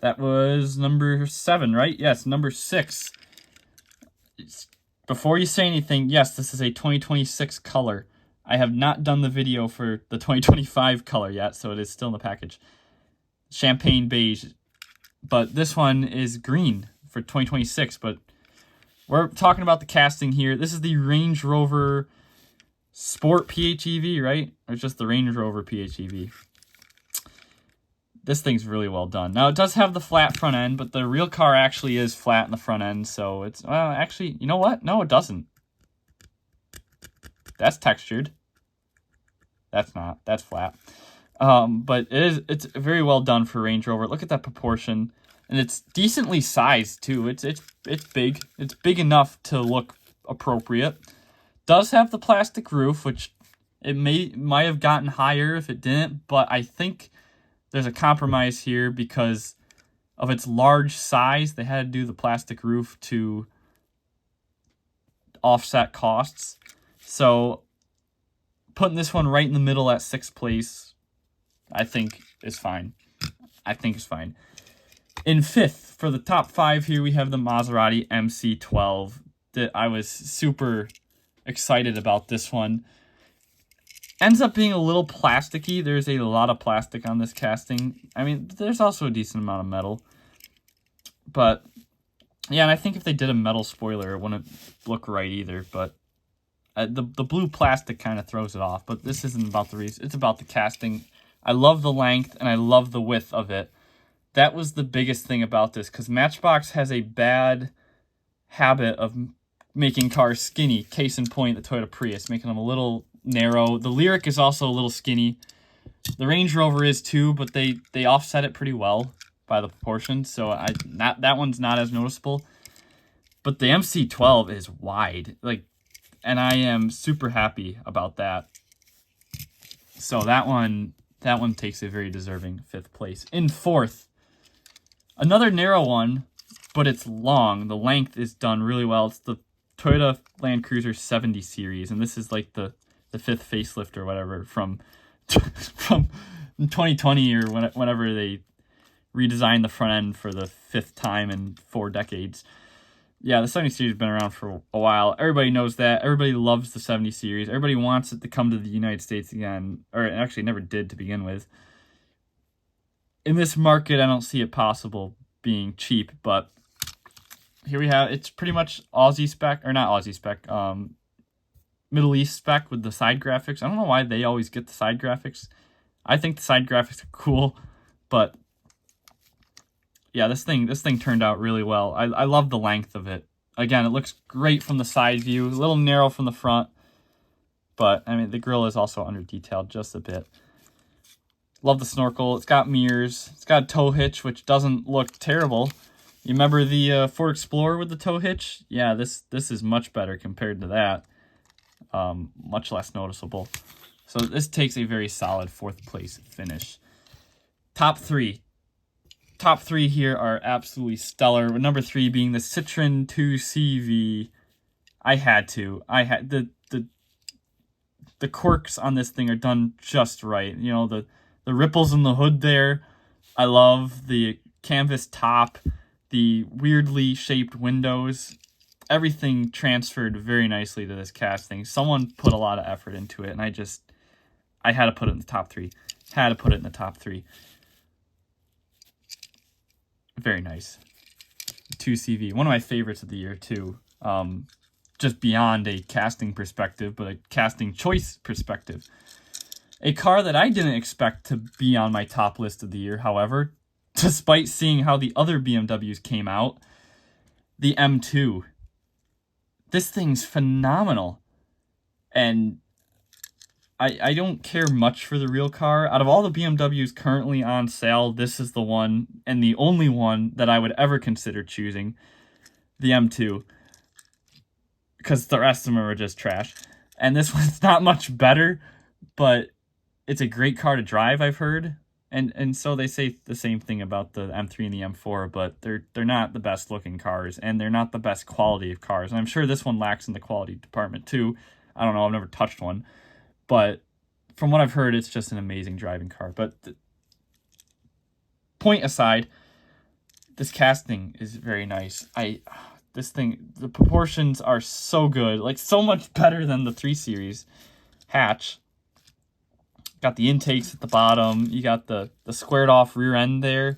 That was number 7, right? Yes, number 6. Before you say anything, yes, this is a 2026 color. I have not done the video for the 2025 color yet, so it is still in the package. Champagne beige. But this one is green for 2026, but we're talking about the casting here. This is the Range Rover Sport PHEV, right? Or just the Range Rover PHEV. This thing's really well done. Now, it does have the flat front end, but the real car actually is flat in the front end, so it's... Well, actually, you know what? No, it doesn't. That's textured. That's not. That's flat. But it's very well done for Range Rover. Look at that proportion. And it's decently sized, too. It's big. It's big enough to look appropriate. Does have the plastic roof, which it might have gotten higher if it didn't, but I think there's a compromise here because of its large size. They had to do the plastic roof to offset costs. So putting this one right in the middle at 6th place, I think is fine. In 5th, for the top 5 here, we have the Maserati MC12. I was super excited about this one. Ends up being a little plasticky. There's a lot of plastic on this casting. I mean, there's also a decent amount of metal. But, yeah, and I think if they did a metal spoiler, it wouldn't look right either. But the blue plastic kind of throws it off. But this isn't about the reason. It's about the casting. I love the length, and I love the width of it. That was the biggest thing about this, because Matchbox has a bad habit of making cars skinny. Case in point, the Toyota Prius, making them a little narrow. The Lyric is also a little skinny. The Range Rover is too, but they offset it pretty well by the proportion, so that one's not as noticeable. But the MC12 is wide, and I am super happy about that. So that one takes a very deserving 5th place. In 4th, another narrow one, but it's long. The length is done really well. It's the Toyota Land Cruiser 70 series, and this is like the 5th facelift or whatever from 2020 or whenever they redesigned the front end for the 5th time in 4 decades. Yeah, the 70 series has been around for a while. Everybody knows that. Everybody loves the 70 series. Everybody wants it to come to the United States again, or it actually never did to begin with. In this market, I don't see it possible being cheap, but here we have, it's pretty much Aussie spec, or not Aussie spec, Middle East spec with the side graphics. I don't know why they always get the side graphics. I think the side graphics are cool, but yeah, this thing turned out really well. I love the length of it. Again, it looks great from the side view, a little narrow from the front, but I mean, the grille is also under detailed just a bit. Love the snorkel. It's got mirrors. It's got a tow hitch, which doesn't look terrible. You remember the Ford Explorer with the tow hitch? Yeah, this is much better compared to that. Much less noticeable. So this takes a very solid 4th place finish. Top 3. Top 3 here are absolutely stellar, with number 3 being the Citroen 2CV. I had the quirks on this thing are done just right. You know, the ripples in the hood there. I love the canvas top, the weirdly shaped windows. Everything transferred very nicely to this casting. Someone put a lot of effort into it, and I had to put it in the top 3. Had to put it in the top 3. Very nice. 2CV. One of my favorites of the year, too. Just beyond a casting perspective, but a casting choice perspective. A car that I didn't expect to be on my top list of the year, however, despite seeing how the other BMWs came out, the M2. This thing's phenomenal. And I don't care much for the real car. Out of all the BMWs currently on sale, this is the one and the only one that I would ever consider choosing, the M2. Because the rest of them are just trash. And this one's not much better, but it's a great car to drive, I've heard. And so they say the same thing about the M3 and the M4, but they're not the best looking cars, and they're not the best quality of cars. And I'm sure this one lacks in the quality department too. I don't know, I've never touched one. But from what I've heard, it's just an amazing driving car. But point aside, this casting is very nice. This thing, the proportions are so good, like so much better than the 3 Series hatch. Got the intakes at the bottom. You got the squared off rear end there.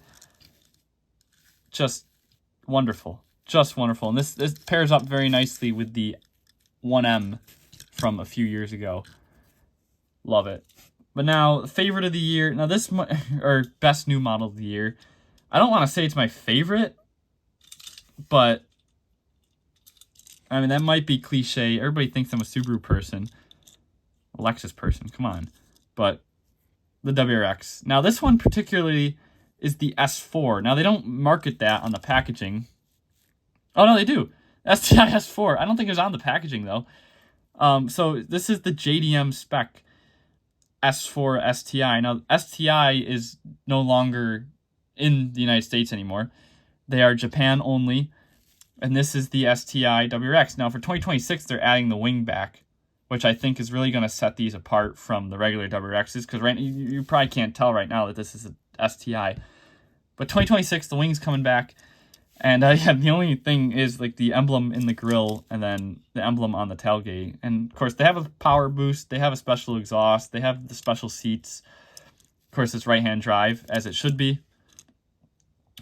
Just wonderful. Just wonderful. And this pairs up very nicely with the 1M from a few years ago. Love it. But now, favorite of the year. Now this, or best new model of the year. I don't want to say it's my favorite, but I mean, that might be cliche. Everybody thinks I'm a Subaru person. A Lexus person, come on. But the WRX. Now this one particularly is the S4. Now they don't market that on the packaging. Oh no, they do. STI S4. I don't think it was on the packaging though. So this is the JDM spec S4 STI. Now STI is no longer in the United States anymore. They are Japan only. And this is the STI WRX. Now for 2026, they're adding the wing back, which I think is really going to set these apart from the regular WRXs, because right you probably can't tell right now that this is a STI. But 2026, the wing's coming back, and yeah, the only thing is like the emblem in the grille and then the emblem on the tailgate. And of course, they have a power boost, they have a special exhaust, they have the special seats. Of course, it's right-hand drive, as it should be.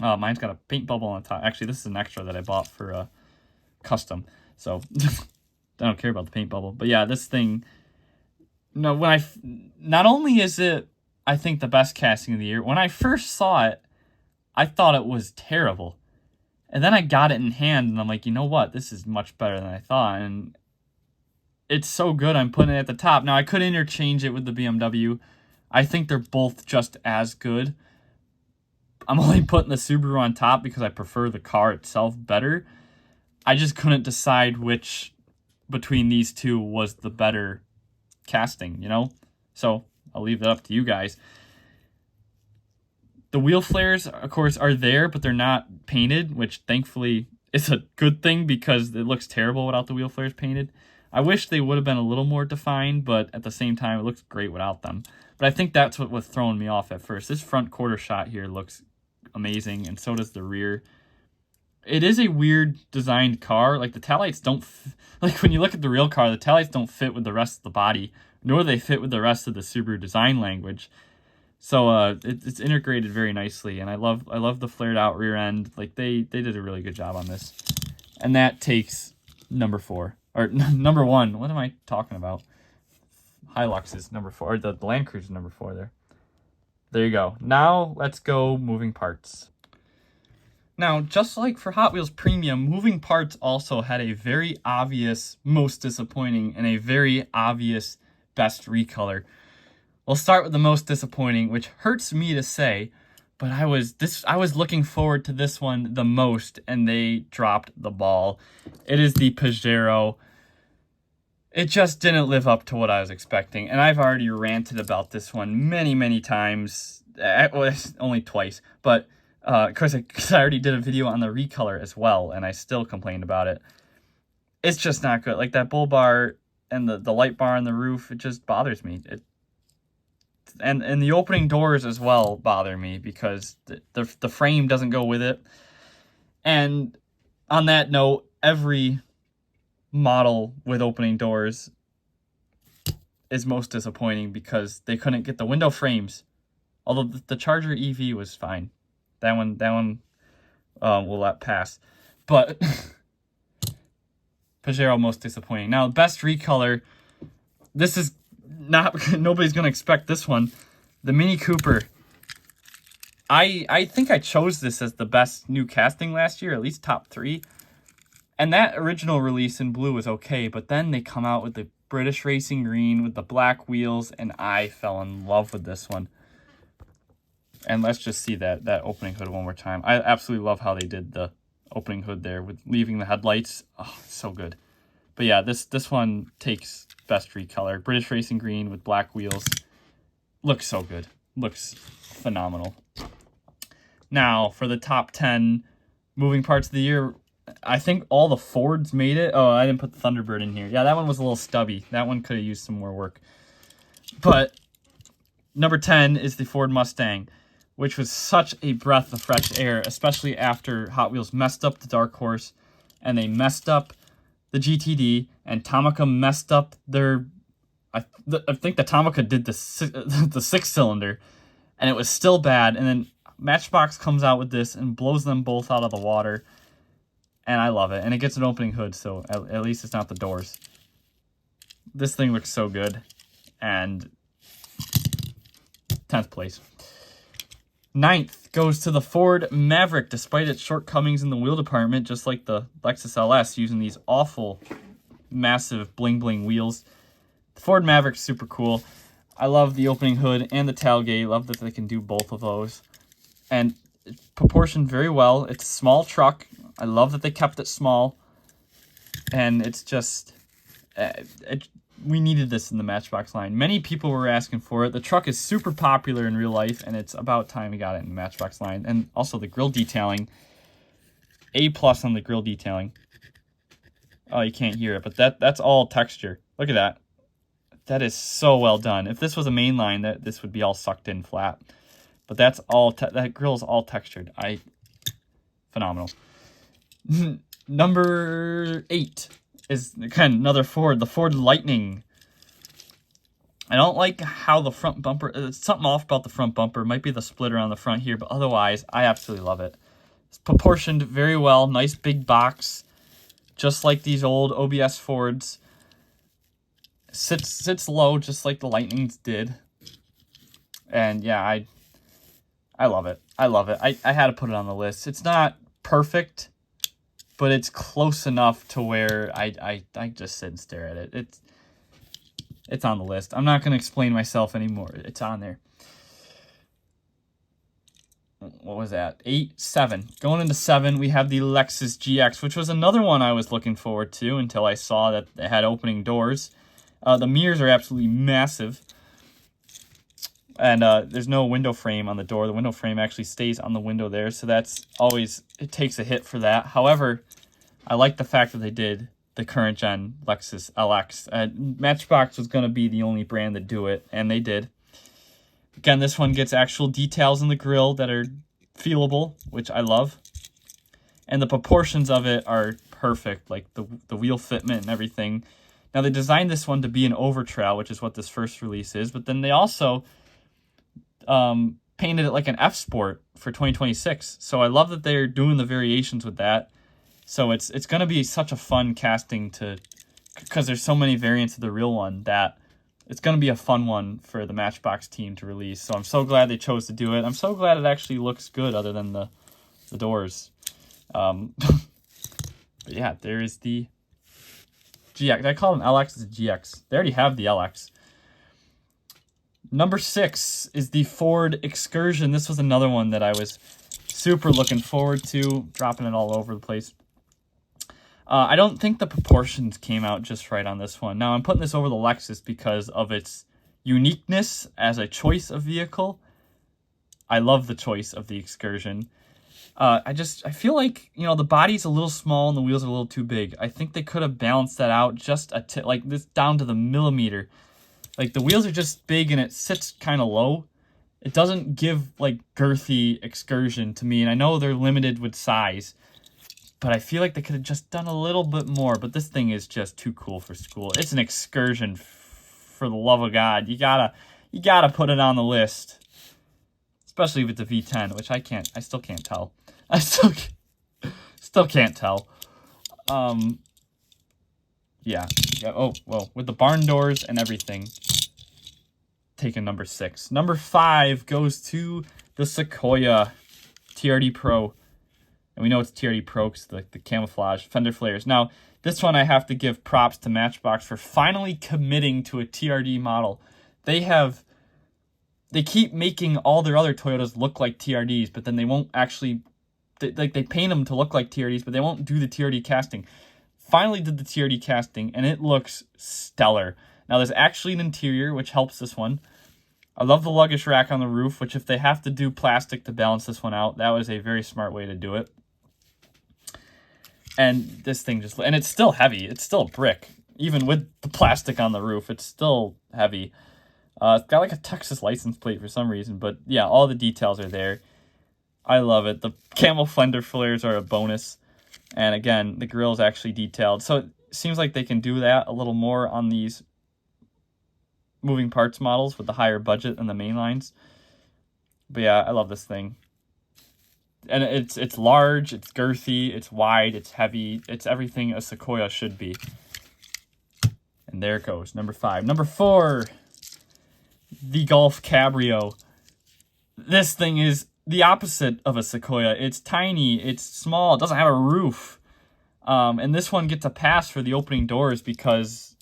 Mine's got a paint bubble on the top. Actually, this is an extra that I bought for custom, so I don't care about the paint bubble. But yeah, this thing, not only is it, I think, the best casting of the year, when I first saw it, I thought it was terrible. And then I got it in hand, and I'm like, you know what? This is much better than I thought. And it's so good, I'm putting it at the top. Now, I could interchange it with the BMW. I think they're both just as good. I'm only putting the Subaru on top because I prefer the car itself better. I just couldn't decide which between these two was the better casting, So I'll leave it up to you guys. The wheel flares, of course, are there, but they're not painted, which thankfully is a good thing because it looks terrible without the wheel flares painted. I wish they would have been a little more defined, but at the same time, it looks great without them. But I think that's what was throwing me off at first. This front quarter shot here looks amazing, and so does the rear. It is a weird designed car. Like the taillights don't, like when you look at the real car, the taillights don't fit with the rest of the body, nor do they fit with the rest of the Subaru design language. So it's integrated very nicely, and I love the flared out rear end. Like they did a really good job on this, and that takes number 4 or number 1. What am I talking about? Hilux is number 4, or the Land Cruiser number 4 there. There you go. Now let's go moving parts. Now, just like for Hot Wheels Premium, moving parts also had a very obvious most disappointing and a very obvious best recolor. We'll start with the most disappointing, which hurts me to say, but I was looking forward to this one the most, and they dropped the ball. It is the Pajero. It just didn't live up to what I was expecting, and I've already ranted about this one many, many times. Well, only twice, but of course, I already did a video on the recolor as well, and I still complained about it. It's just not good. Like that bull bar and the light bar on the roof, it just bothers me. And the opening doors as well bother me because the frame doesn't go with it. And on that note, every model with opening doors is most disappointing because they couldn't get the window frames. Although the Charger EV was fine. That one we'll let pass. But Pajero most disappointing. Now, best recolor. This is not, nobody's going to expect this one. The Mini Cooper. I think I chose this as the best new casting last year, at least top 3. And that original release in blue was okay, but then they come out with the British Racing Green with the black wheels, and I fell in love with this one. And let's just see that opening hood one more time. I absolutely love how they did the opening hood there with leaving the headlights. Oh, so good. But yeah, this one takes best recolor. British Racing Green with black wheels. Looks so good. Looks phenomenal. Now, for the top 10 moving parts of the year, I think all the Fords made it. Oh, I didn't put the Thunderbird in here. Yeah, that one was a little stubby. That one could have used some more work. But number 10 is the Ford Mustang, which was such a breath of fresh air, especially after Hot Wheels messed up the Dark Horse, and they messed up the GTD, and Tomica messed up their... I think the Tomica did the 6-cylinder, and it was still bad, and then Matchbox comes out with this and blows them both out of the water, and I love it. And it gets an opening hood, so at least it's not the doors. This thing looks so good, and 10th place. 9th goes to the Ford Maverick, despite its shortcomings in the wheel department, just like the Lexus LS, using these awful, massive bling-bling wheels. The Ford Maverick's super cool. I love the opening hood and the tailgate. Love that they can do both of those. And it's proportioned very well. It's a small truck. I love that they kept it small. And it's just... we needed this in the Matchbox line. Many people were asking for it. The truck is super popular in real life, and it's about time we got it in the Matchbox line. And also the grill detailing. A+ on the grill detailing. Oh, you can't hear it, but that's all texture. Look at that. That is so well done. If this was a mainline, this would be all sucked in flat. But that's all. That grill is all textured. Phenomenal. Number 8 is again another Ford, the Ford Lightning. I don't like how the front bumper. It's something off about the front bumper. It might be the splitter on the front here, but otherwise, I absolutely love it. It's proportioned very well. Nice big box, just like these old OBS Fords. Sits low, just like the Lightnings did. And yeah, I love it. I love it. I had to put it on the list. It's not perfect, but it's close enough to where I just sit and stare at it. It's on the list. I'm not going to explain myself anymore. It's on there. What was that? 8, 7. Going into 7, we have the Lexus GX, which was another one I was looking forward to until I saw that it had opening doors. The mirrors are absolutely massive. And there's no window frame on the door. The window frame actually stays on the window there. So that's always, it takes a hit for that. However, I like the fact that they did the current gen Lexus LX. Matchbox was going to be the only brand to do it, and they did. Again, this one gets actual details in the grille that are feelable, which I love. And the proportions of it are perfect, like the wheel fitment and everything. Now, they designed this one to be an over-trail, which is what this first release is, but then they also painted it like an F-Sport for 2026. So I love that they're doing the variations with that. So it's going to be such a fun casting because there's so many variants of the real one that it's going to be a fun one for the Matchbox team to release. So I'm so glad they chose to do it. I'm so glad it actually looks good other than the doors. But yeah, there is the GX. I call them LX as a GX. They already have the LX. Number 6 is the Ford Excursion. This was another one that I was super looking forward to, dropping it all over the place. I don't think the proportions came out just right on this one. Now, I'm putting this over the Lexus because of its uniqueness as a choice of vehicle. I love the choice of the Excursion. I feel like, the body's a little small and the wheels are a little too big. I think they could have balanced that out just like this down to the millimeter. Like, the wheels are just big and it sits kind of low. It doesn't give, like, girthy Excursion to me. And I know they're limited with size, but I feel like they could have just done a little bit more. But this thing is just too cool for school. It's an Excursion, for the love of God. You gotta put it on the list. Especially with the V10, which I still can't tell. I still Still can't tell. Yeah. Oh, well, with the barn doors and everything. Taking number 6. Number 5 goes to the Sequoia TRD Pro. And we know it's TRD Pro because the camouflage fender flares. Now, this one I have to give props to Matchbox for finally committing to a TRD model. They keep making all their other Toyotas look like TRDs, but then they won't actually, they paint them to look like TRDs, but they won't do the TRD casting. Finally did the TRD casting, and it looks stellar. Now, there's actually an interior, which helps this one. I love the luggage rack on the roof, which if they have to do plastic to balance this one out, that was a very smart way to do it. And this thing just, and it's still heavy. It's still a brick. Even with the plastic on the roof, it's still heavy. It's got like a Texas license plate for some reason, but yeah, all the details are there. I love it. The camel fender flares are a bonus. And again, the grill is actually detailed. So it seems like they can do that a little more on these moving parts models with the higher budget and the mainlines. But yeah, I love this thing. And it's large, it's girthy, it's wide, it's heavy. It's everything a Sequoia should be. And there it goes, number 5. Number 4, the Golf Cabrio. This thing is the opposite of a Sequoia. It's tiny, it's small, it doesn't have a roof. And this one gets a pass for the opening doors because,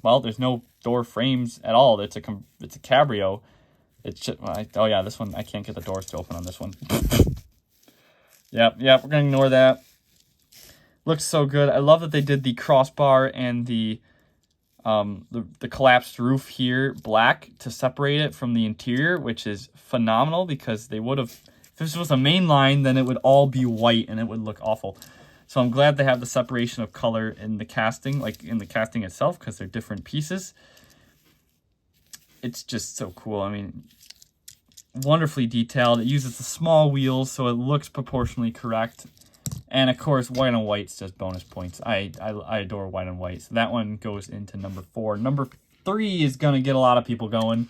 well, there's no door frames at all. It's a Cabrio. It's just, oh yeah, this one, I can't get the doors to open on this one. Yep, we're going to ignore that. Looks so good. I love that they did the crossbar and the collapsed roof here black to separate it from the interior, which is phenomenal because they would have, if this was a main line, then it would all be white and it would look awful. So I'm glad they have the separation of color in the casting, like in the casting itself, because they're different pieces. It's just so cool. I mean, wonderfully detailed. It uses the small wheels, so it looks proportionally correct. And of course, white on white's just bonus points. I adore white on white. So that one goes into number 4. Number 3 is going to get a lot of people going.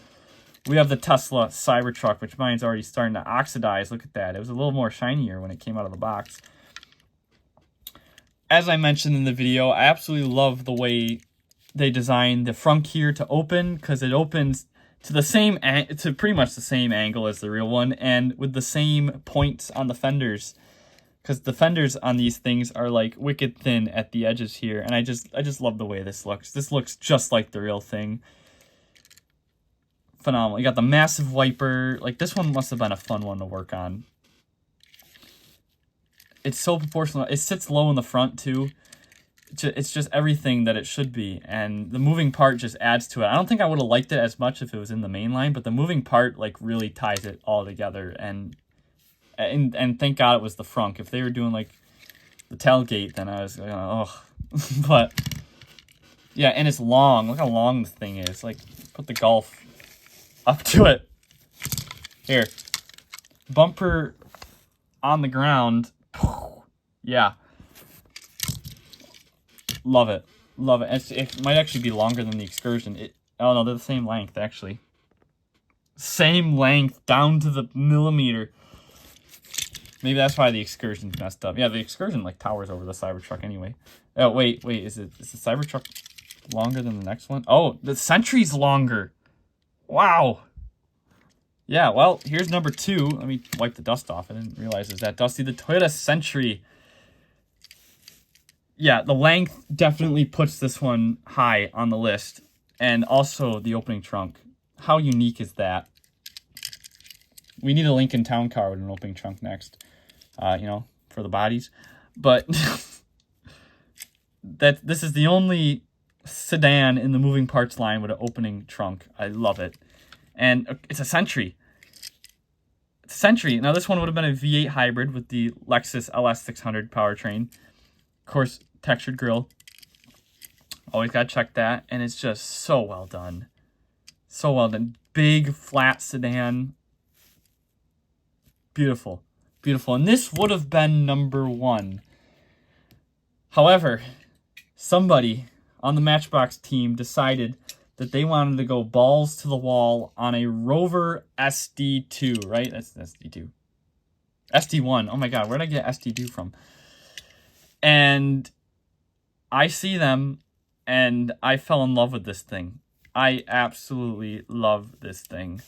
We have the Tesla Cybertruck, which mine's already starting to oxidize. Look at that. It was a little more shinier when it came out of the box. As I mentioned in the video, I absolutely love the way they designed the front here to open, because it opens to the same, to pretty much the same angle as the real one, and with the same points on the fenders, because the fenders on these things are like wicked thin at the edges here, and I just love the way this looks. This looks just like the real thing. Phenomenal. You got the massive wiper. Like, this one must have been a fun one to work on. It's so proportional. It sits low in the front too. It's just everything that it should be, and the moving part just adds to it. I don't think I would have liked it as much if it was in the main line, but the moving part like really ties it all together, and thank God it was the front. If they were doing like the tailgate, then I was oh. But yeah, and it's long. Look how long the thing is. Like, put the Golf up to it. Here, bumper on the ground. Yeah. Love it. Love it. It might actually be longer than the Excursion. Oh, no, they're the same length, actually. Same length, down to the millimeter. Maybe that's why the Excursion's messed up. Yeah, the Excursion, like, towers over the Cybertruck anyway. Oh, wait. Is the Cybertruck longer than the next one? Oh, the Sentry's longer. Wow. Yeah, well, here's number 2. Let me wipe the dust off. I didn't realize it was that dusty. The Toyota Sentry. Yeah, the length definitely puts this one high on the list. And also the opening trunk. How unique is that? We need a Lincoln Town car with an opening trunk next. You know, for the bodies. But this is the only sedan in the moving parts line with an opening trunk. I love it. And it's a Sentry. It's a Sentry. Now, this one would have been a V8 hybrid with the Lexus LS600 powertrain. Of course, textured grille. Always got to check that. And it's just so well done. So well done. Big, flat sedan. Beautiful. Beautiful. And this would have been number 1. However, somebody on the Matchbox team decided that they wanted to go balls to the wall on a Rover SD2, right? That's SD2. SD1. Oh my God, where did I get SD2 from? And I see them, and I fell in love with this thing. I absolutely love this thing.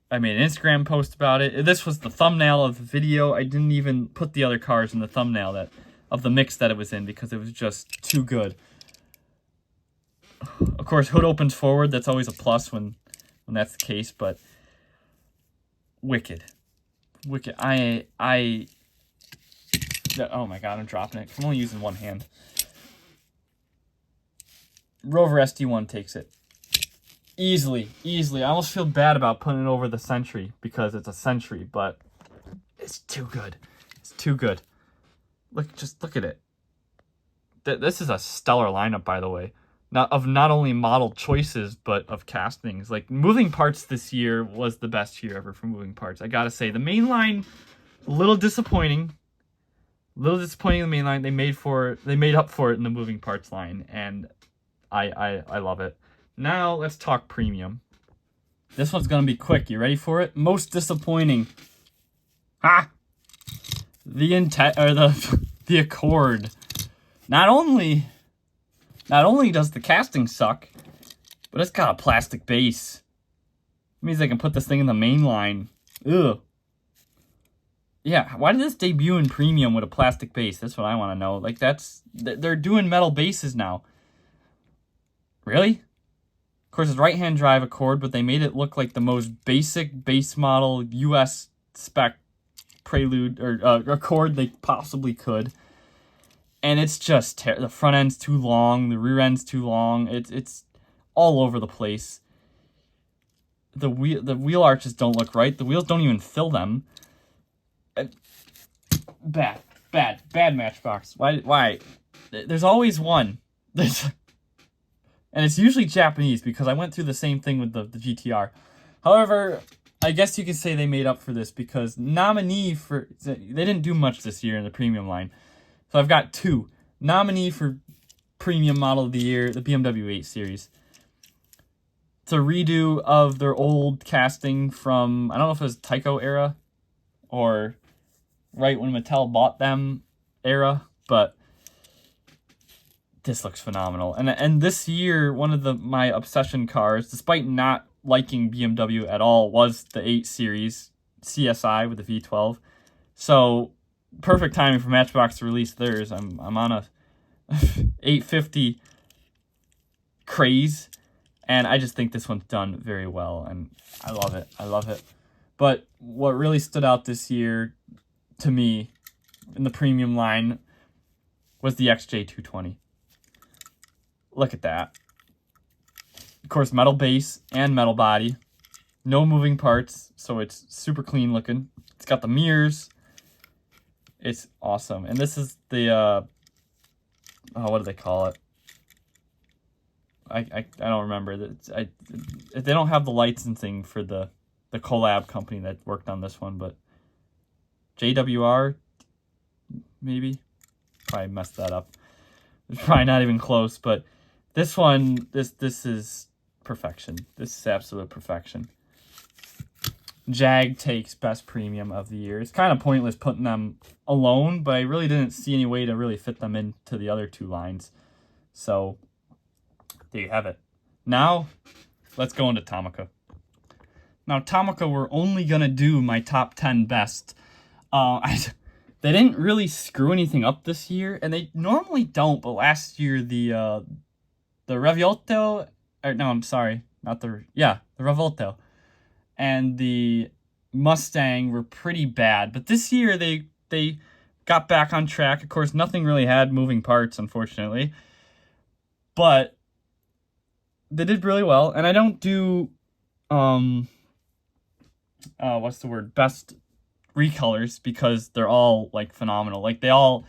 I made an Instagram post about it. This was the thumbnail of the video. I didn't even put the other cars in the thumbnail of the mix that it was in because it was just too good. Of course, hood opens forward. That's always a plus when that's the case, but wicked. Wicked. Oh my god, I'm dropping it. I'm only using one hand. Rover SD1 takes it. Easily. I almost feel bad about putting it over the Century because it's a Century, but it's too good. It's too good. Just look at it. This is a stellar lineup, by the way. Not only model choices, but of castings. Like, moving parts this year was the best year ever for moving parts. I gotta say, the mainline, a little disappointing. In the mainline. They made up for it in the moving parts line, and I love it. Now let's talk premium. This one's gonna be quick. You ready for it? Most disappointing. The Accord. Not only does the casting suck, but it's got a plastic base. It means I can put this thing in the main line. Ugh. Yeah, why did this debut in premium with a plastic base? That's what I want to know. Like, they're doing metal bases now. Really? Of course, it's right-hand drive Accord, but they made it look like the most basic base model US spec Prelude or Accord they possibly could. And it's just the front end's too long, the rear end's too long. It's all over the place. The wheel arches don't look right. The wheels don't even fill them. Bad Matchbox. Why? There's always one. And it's usually Japanese because I went through the same thing with the GTR. However, I guess you could say they made up for this because they didn't do much this year in the premium line. So I've got two. Nominee for Premium Model of the Year, the BMW 8 Series. It's a redo of their old casting from, I don't know if it was Tyco era or right when Mattel bought them era, but this looks phenomenal. And this year, one of my obsession cars, despite not liking BMW at all, was the 8 Series CSI with the V12. So perfect timing for Matchbox to release theirs. I'm on a 850 craze, and I just think this one's done very well, and I love it. But what really stood out this year to me in the premium line was the XJ220. Look at that. Of course, metal base and metal body. No moving parts, so it's super clean looking. It's got the mirrors. It's awesome. And this is the, what do they call it? I don't remember. They don't have the licensing for the collab company that worked on this one, but JWR, maybe? Probably messed that up. It's probably not even close, but this one, this is perfection. This is absolute perfection. Jag takes best premium of the year. It's kind of pointless putting them alone, but I really didn't see any way to really fit them into the other two lines. So there you have it. Now let's go into Tomica. Now Tomica, we're only gonna do my top 10 best. They didn't really screw anything up this year, and they normally don't. But last year the Revolto, or no, I'm sorry, the Revolto and the Mustang were pretty bad. But this year they got back on track. Of course, nothing really had moving parts, unfortunately. But they did really well. And I don't do, best recolors because they're all, like, phenomenal. Like, all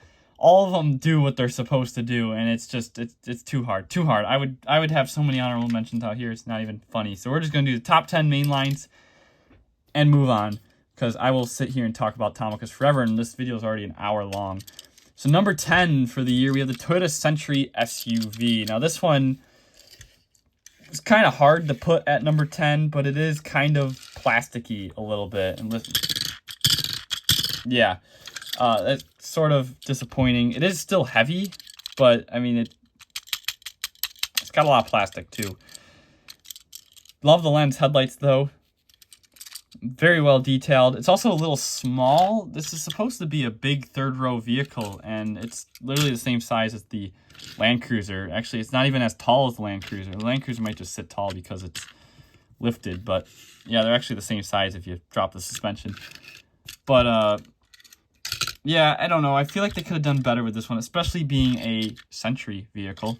of them do what they're supposed to do, and it's just, it's too hard. I would have so many honorable mentions out here, it's not even funny. So we're just going to do the top 10 main lines and move on, because I will sit here and talk about Tomicas forever, and this video is already an hour long. So number 10 for the year, we have the Toyota Century SUV. Now this one is kind of hard to put at number 10, but it is kind of plasticky a little bit. And yeah, That's sort of disappointing. It is still heavy, but I mean, it's got a lot of plastic too. Love the lens headlights though. Very well detailed. It's also a little small. This is supposed to be a big third row vehicle, and it's literally the same size as the Land Cruiser. Actually, it's not even as tall as the Land Cruiser. The Land Cruiser might just sit tall because it's lifted, but yeah, they're actually the same size if you drop the suspension. But yeah, I don't know. I feel like they could have done better with this one, especially being a Century vehicle.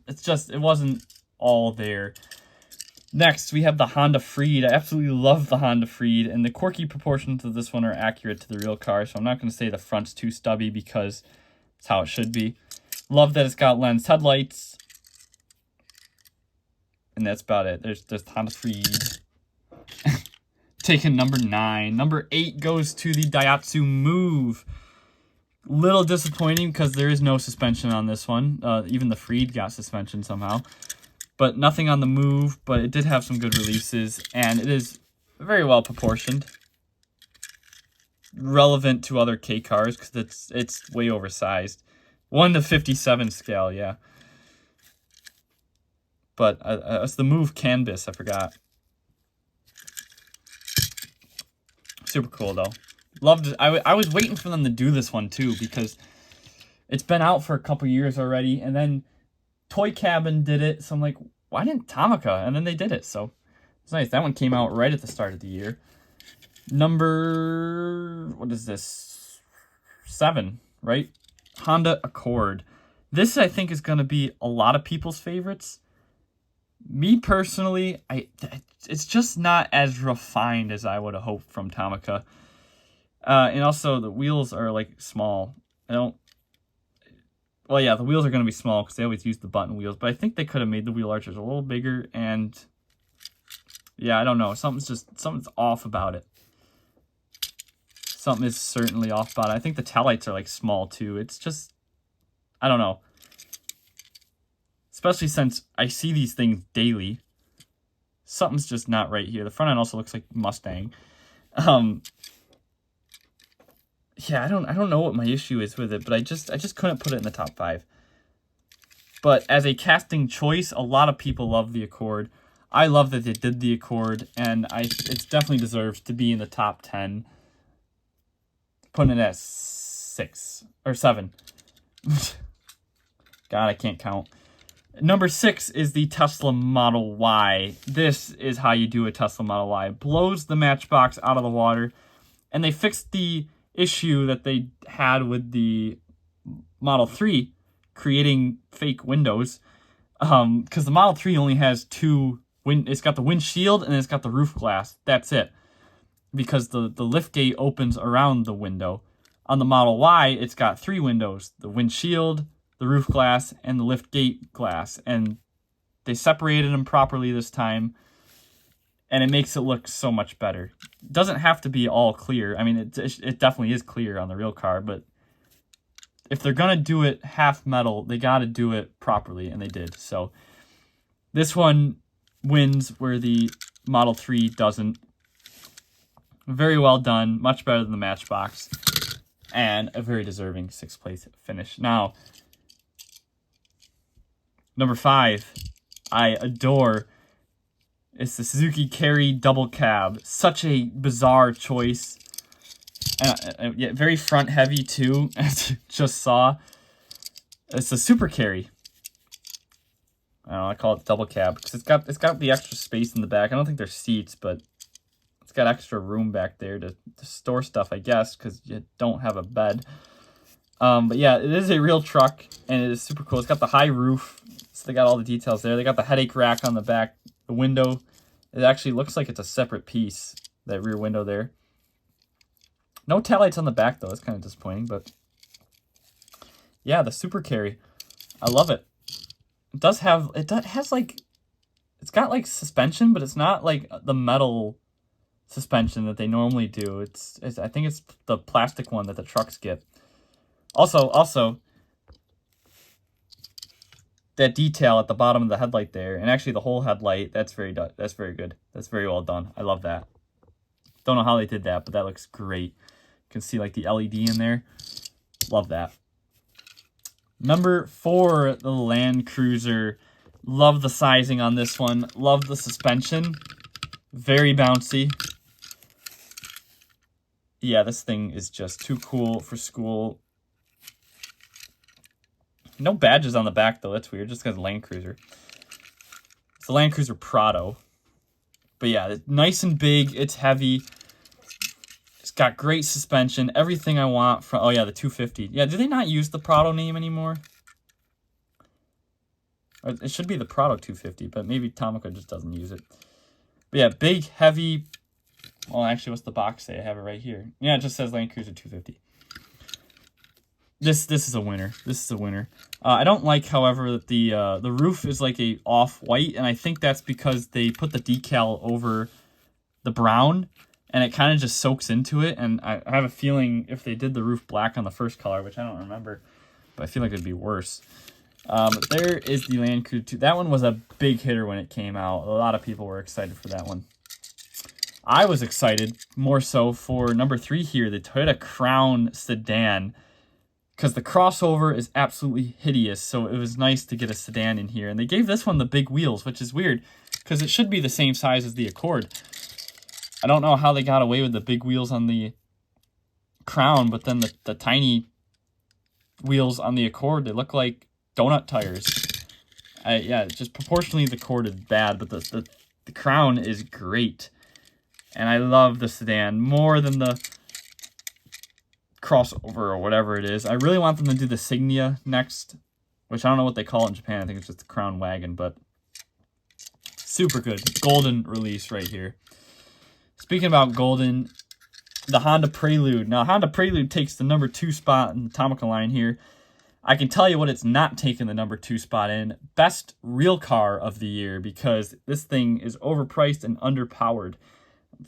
It wasn't all there. Next, we have the Honda Freed. I absolutely love the Honda Freed, and the quirky proportions of this one are accurate to the real car, so I'm not going to say the front's too stubby because it's how it should be. Love that it's got lens headlights, and that's about it. There's Honda Freed. Taking number 9. Number 8 goes to the Daihatsu Move. Little disappointing because there is no suspension on this one. Even the Freed got suspension somehow. But nothing on the Move, but it did have some good releases, and it is very well proportioned. Relevant to other K cars, because it's way oversized. 1:57 scale, yeah. But it's the Move canvas, I forgot. Super cool, though. Loved it. I was waiting for them to do this one, too, because it's been out for a couple years already, and then Toy Cabin did it, so I'm like, why didn't Tomica? And then they did it, so it's nice. That one came out right at the start of the year. Number, what is this? 7, right? Honda Accord. This, I think, is going to be a lot of people's favorites. Me, personally, it's just not as refined as I would have hoped from Tomica. And also, the wheels are, like, small. Well, yeah, the wheels are going to be small because they always use the button wheels, but I think they could have made the wheel arches a little bigger, and yeah, I don't know. Something's off about it. Something is certainly off about it. I think the taillights are, like, small, too. It's just, I don't know. Especially since I see these things daily. Something's just not right here. The front end also looks like Mustang. Yeah, I don't know what my issue is with it, but I just couldn't put it in the top 5. But as a casting choice, a lot of people love the Accord. I love that they did the Accord, and it's definitely deserves to be in the top 10. Putting it at 6 or 7. God, I can't count. Number 6 is the Tesla Model Y. This is how you do a Tesla Model Y. Blows the Matchbox out of the water, and they fixed the issue that they had with the Model 3 creating fake windows, because the Model 3 only has it's got the windshield and it's got the roof glass. That's it, because the lift gate opens around the window. On the Model Y, it's got 3 windows: the windshield, the roof glass, and the lift gate glass, and they separated them properly this time, and it makes it look so much better. It doesn't have to be all clear. I mean, it definitely is clear on the real car, but if they're going to do it half metal, they got to do it properly, and they did. So this one wins where the Model 3 doesn't. Very well done. Much better than the Matchbox. And a very deserving 6th place finish. Now, number 5, I adore. It's the Suzuki Carry Double Cab. Such a bizarre choice. Yeah, very front heavy too, as you just saw. It's a Super Carry. I don't know, I call it double cab because it's got the extra space in the back. I don't think there's seats, but it's got extra room back there to store stuff, I guess, because you don't have a bed. But yeah, it is a real truck, and it is super cool. It's got the high roof, so they got all the details there. They got the headache rack on the back. The window, it actually looks like it's a separate piece, that rear window there. No taillights on the back, though. That's kind of disappointing, but yeah, the Super Carry. I love it. It has like, it's got like suspension, but it's not like the metal suspension that they normally do. I think it's the plastic one that the trucks get. Also, that detail at the bottom of the headlight there, and actually the whole headlight, that's very good. That's very well done. I love that. Don't know how they did that, but that looks great. You can see like the LED in there. Love that. Number 4, the Land Cruiser. Love the sizing on this one. Love the suspension. Very bouncy. Yeah, this thing is just too cool for school. No badges on the back, though. That's weird. Just because Land Cruiser. It's the Land Cruiser Prado. But yeah, it's nice and big. It's heavy. It's got great suspension. Everything I want from... Oh, yeah, the 250. Yeah, do they not use the Prado name anymore? Or it should be the Prado 250, but maybe Tomica just doesn't use it. But yeah, big, heavy... Well, actually, what's the box say? I have it right here. Yeah, it just says Land Cruiser 250. This is a winner. This is a winner. I don't like, however, that the roof is like a off-white, and I think that's because they put the decal over the brown, and it kind of just soaks into it. And I have a feeling if they did the roof black on the first color, which I don't remember, but I feel like it'd be worse. But there is the Land Cruiser 2. That one was a big hitter when it came out. A lot of people were excited for that one. I was excited more so for number 3 here, the Toyota Crown Sedan, because the crossover is absolutely hideous, so it was nice to get a sedan in here. And they gave this one the big wheels, which is weird, because it should be the same size as the Accord. I don't know how they got away with the big wheels on the Crown, but then the tiny wheels on the Accord, they look like donut tires. Yeah, just proportionally the Accord is bad, but the Crown is great. And I love the sedan more than the crossover or whatever it is. I really want them to do the Signia next, which I don't know what they call it in Japan. I think it's just the Crown Wagon, but super good. Golden release right here. Speaking about golden, the Honda Prelude. Now, Honda Prelude takes the number 2 spot in the Tomica line here. I can tell you what it's not taking the number 2 spot in. Best real car of the year, because this thing is overpriced and underpowered.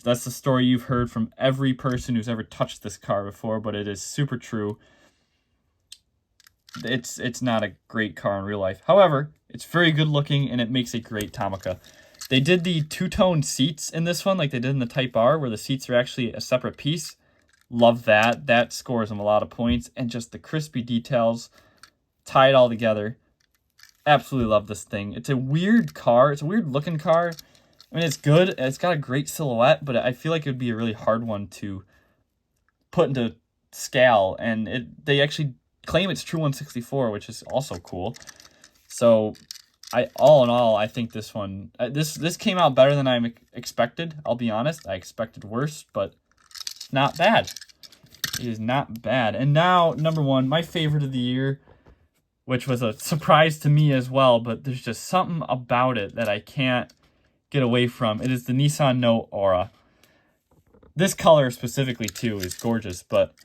That's the story you've heard from every person who's ever touched this car before, but it is super true. It's not a great car in real life. However, it's very good looking, and it makes a great Tomica. They did the two-tone seats in this one, like they did in the Type R, where the seats are actually a separate piece. Love that. That scores them a lot of points. And just the crispy details, tie it all together. Absolutely love this thing. It's a weird car. It's a weird-looking car. I mean, it's good. It's got a great silhouette, but I feel like it would be a really hard one to put into scale. And they actually claim it's true 164, which is also cool. So, all in all, I think this one, this came out better than I expected. I'll be honest. I expected worse, but it's not bad. It is not bad. And now, number 1, my favorite of the year, which was a surprise to me as well, but there's just something about it that I can't get away from. It is the Nissan Note Aura. This color specifically too is gorgeous, but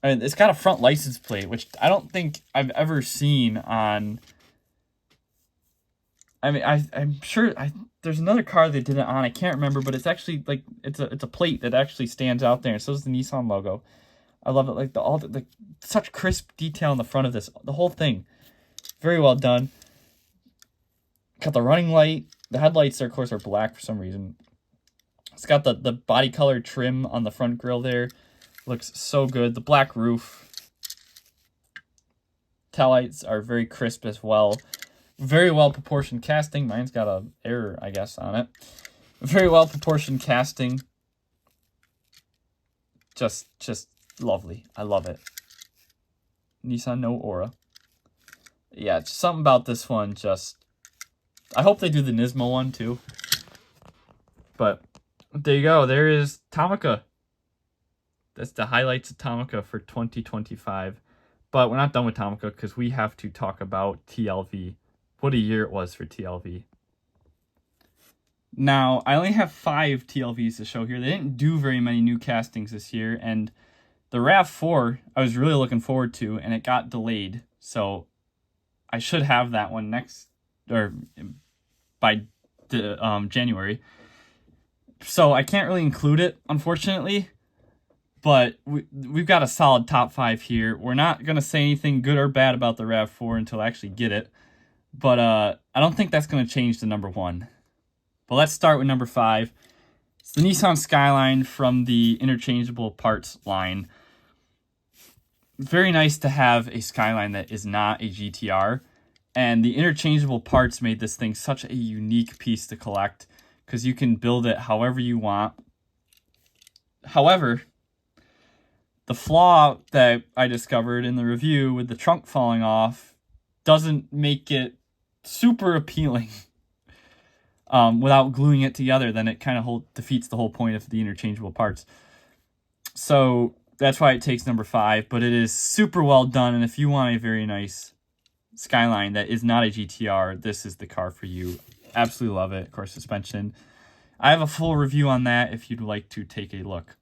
I mean, it's got a front license plate, which I don't think I've ever seen on. I mean, I'm sure there's another car they did it on. I can't remember, but it's actually like it's a plate that actually stands out there, and so is the Nissan logo. I love it, like the such crisp detail in the front of this, the whole thing, very well done. Got the running light. The headlights, of course, are black for some reason. It's got the body color trim on the front grille there. Looks so good. The black roof. Taillights are very crisp as well. Very well proportioned casting. Mine's got an error, I guess, on it. Very well proportioned casting. Just lovely. I love it. Nissan Note Aura. Yeah, something about this one just... I hope they do the Nismo one too. But there you go. There is Tomica. That's the highlights of Tomica for 2025. But we're not done with Tomica because we have to talk about TLV. What a year it was for TLV. Now, I only have 5 TLVs to show here. They didn't do very many new castings this year. And the RAV4, I was really looking forward to, and it got delayed. So I should have that one by January. So I can't really include it, unfortunately. But we've got a solid top 5 here. We're not going to say anything good or bad about the RAV4 until I actually get it. But I don't think that's going to change to number 1. But let's start with number 5. It's the Nissan Skyline from the interchangeable parts line. Very nice to have a Skyline that is not a GTR. And the interchangeable parts made this thing such a unique piece to collect because you can build it however you want. However, the flaw that I discovered in the review with the trunk falling off doesn't make it super appealing. Without gluing it together, then it kind of defeats the whole point of the interchangeable parts. So that's why it takes number 5, but it is super well done. And if you want a very nice Skyline that is not a GTR, this is the car for you. Absolutely love it. Of course, suspension. I have a full review on that if you'd like to take a look.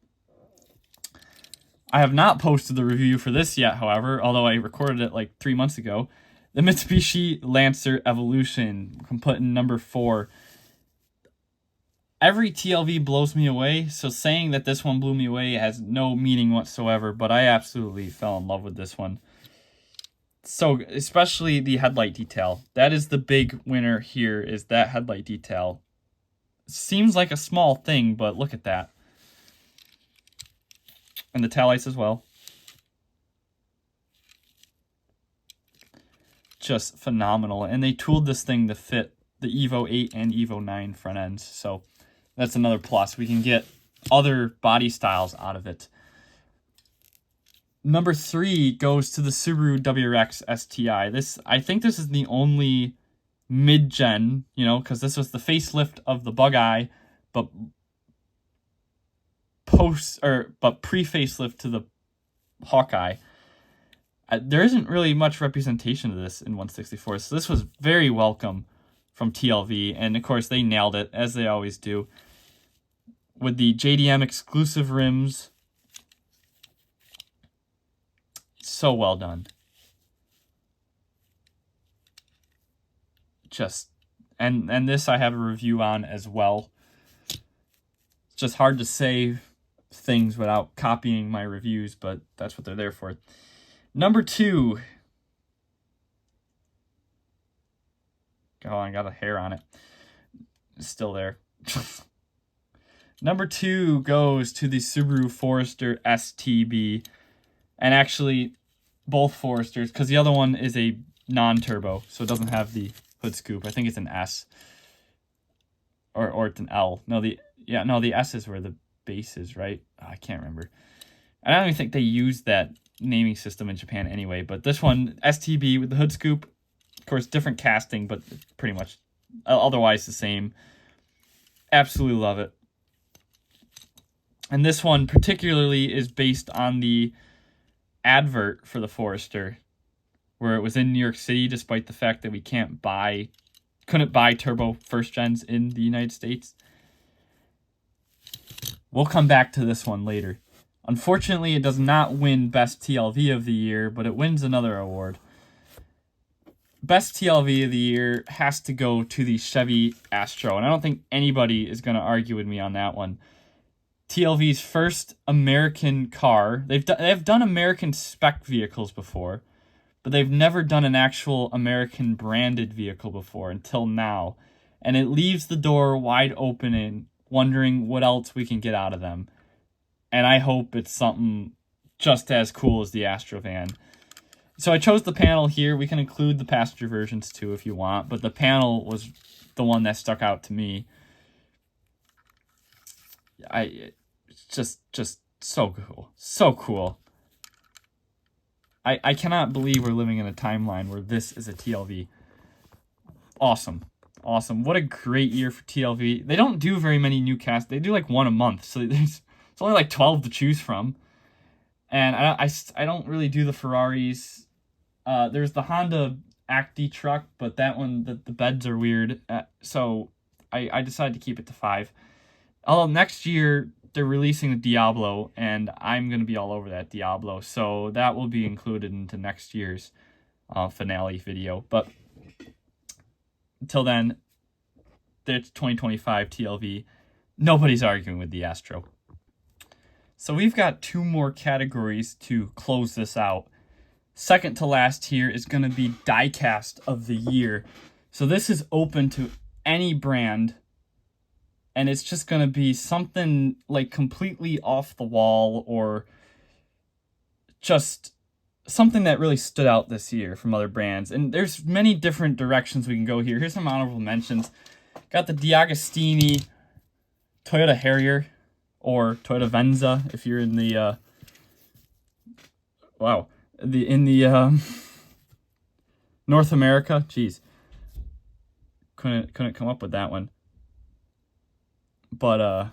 I have not posted the review for this yet, however, although I recorded it like 3 months ago. The Mitsubishi Lancer Evolution, I'm putting number 4. Every TLV blows me away, so saying that this one blew me away has no meaning whatsoever, but I absolutely fell in love with this one. So, especially the headlight detail. That is the big winner here, is that headlight detail. Seems like a small thing, but look at that. And the taillights as well. Just phenomenal. And they tooled this thing to fit the Evo 8 and Evo 9 front ends, so that's another plus. We can get other body styles out of it. Number 3 goes to the Subaru WRX STI. I think this is the only mid-gen, because this was the facelift of the Bug-Eye, but pre-facelift to the Hawkeye. There isn't really much representation of this in 164, so this was very welcome from TLV, and of course they nailed it, as they always do, with the JDM exclusive rims. So well done. And this I have a review on as well. It's just hard to say things without copying my reviews, but that's what they're there for. Number 2. Oh, I got a hair on it. It's still there. Number 2 goes to the Subaru Forester STB. And actually, both Foresters, because the other one is a non-turbo, so it doesn't have the hood scoop. I think it's an S. Or it's an L. No, the S is where the base is, right? Oh, I can't remember. I don't even think they use that naming system in Japan anyway, but this one, STB with the hood scoop, of course, different casting, but pretty much otherwise the same. Absolutely love it. And this one particularly is based on the advert for the Forester, where it was in New York City, despite the fact that we couldn't buy turbo first gens in the United States. We'll come back to this one later. Unfortunately, it does not win Best TLV of the Year, but it wins another award. Best TLV of the Year has to go to the Chevy Astro, and I don't think anybody is going to argue with me on that one. TLV's first American car. They've done American spec vehicles before, but they've never done an actual American branded vehicle before until now. And it leaves the door wide open and wondering what else we can get out of them. And I hope it's something just as cool as the Astro van. So I chose the panel here. We can include the passenger versions too if you want, but the panel was the one that stuck out to me. It's just so cool. So cool. I cannot believe we're living in a timeline where this is a TLV. Awesome. Awesome. What a great year for TLV. They don't do very many new casts. They do like one a month, so it's only like 12 to choose from. And I don't really do the Ferraris. There's the Honda Acti truck, but that one, the beds are weird. So I decided to keep it to 5. Although next year, they're releasing the Diablo, and I'm going to be all over that Diablo. So that will be included into next year's finale video. But until then, it's 2025 TLV. Nobody's arguing with the Astro. So we've got 2 more categories to close this out. Second to last here is going to be Diecast of the Year. So this is open to any brand, and it's just going to be something like completely off the wall, or just something that really stood out this year from other brands. And there's many different directions we can go here. Here's some honorable mentions. Got the D'Agostini Toyota Harrier, or Toyota Venza if you're in the North America. Jeez, couldn't come up with that one. But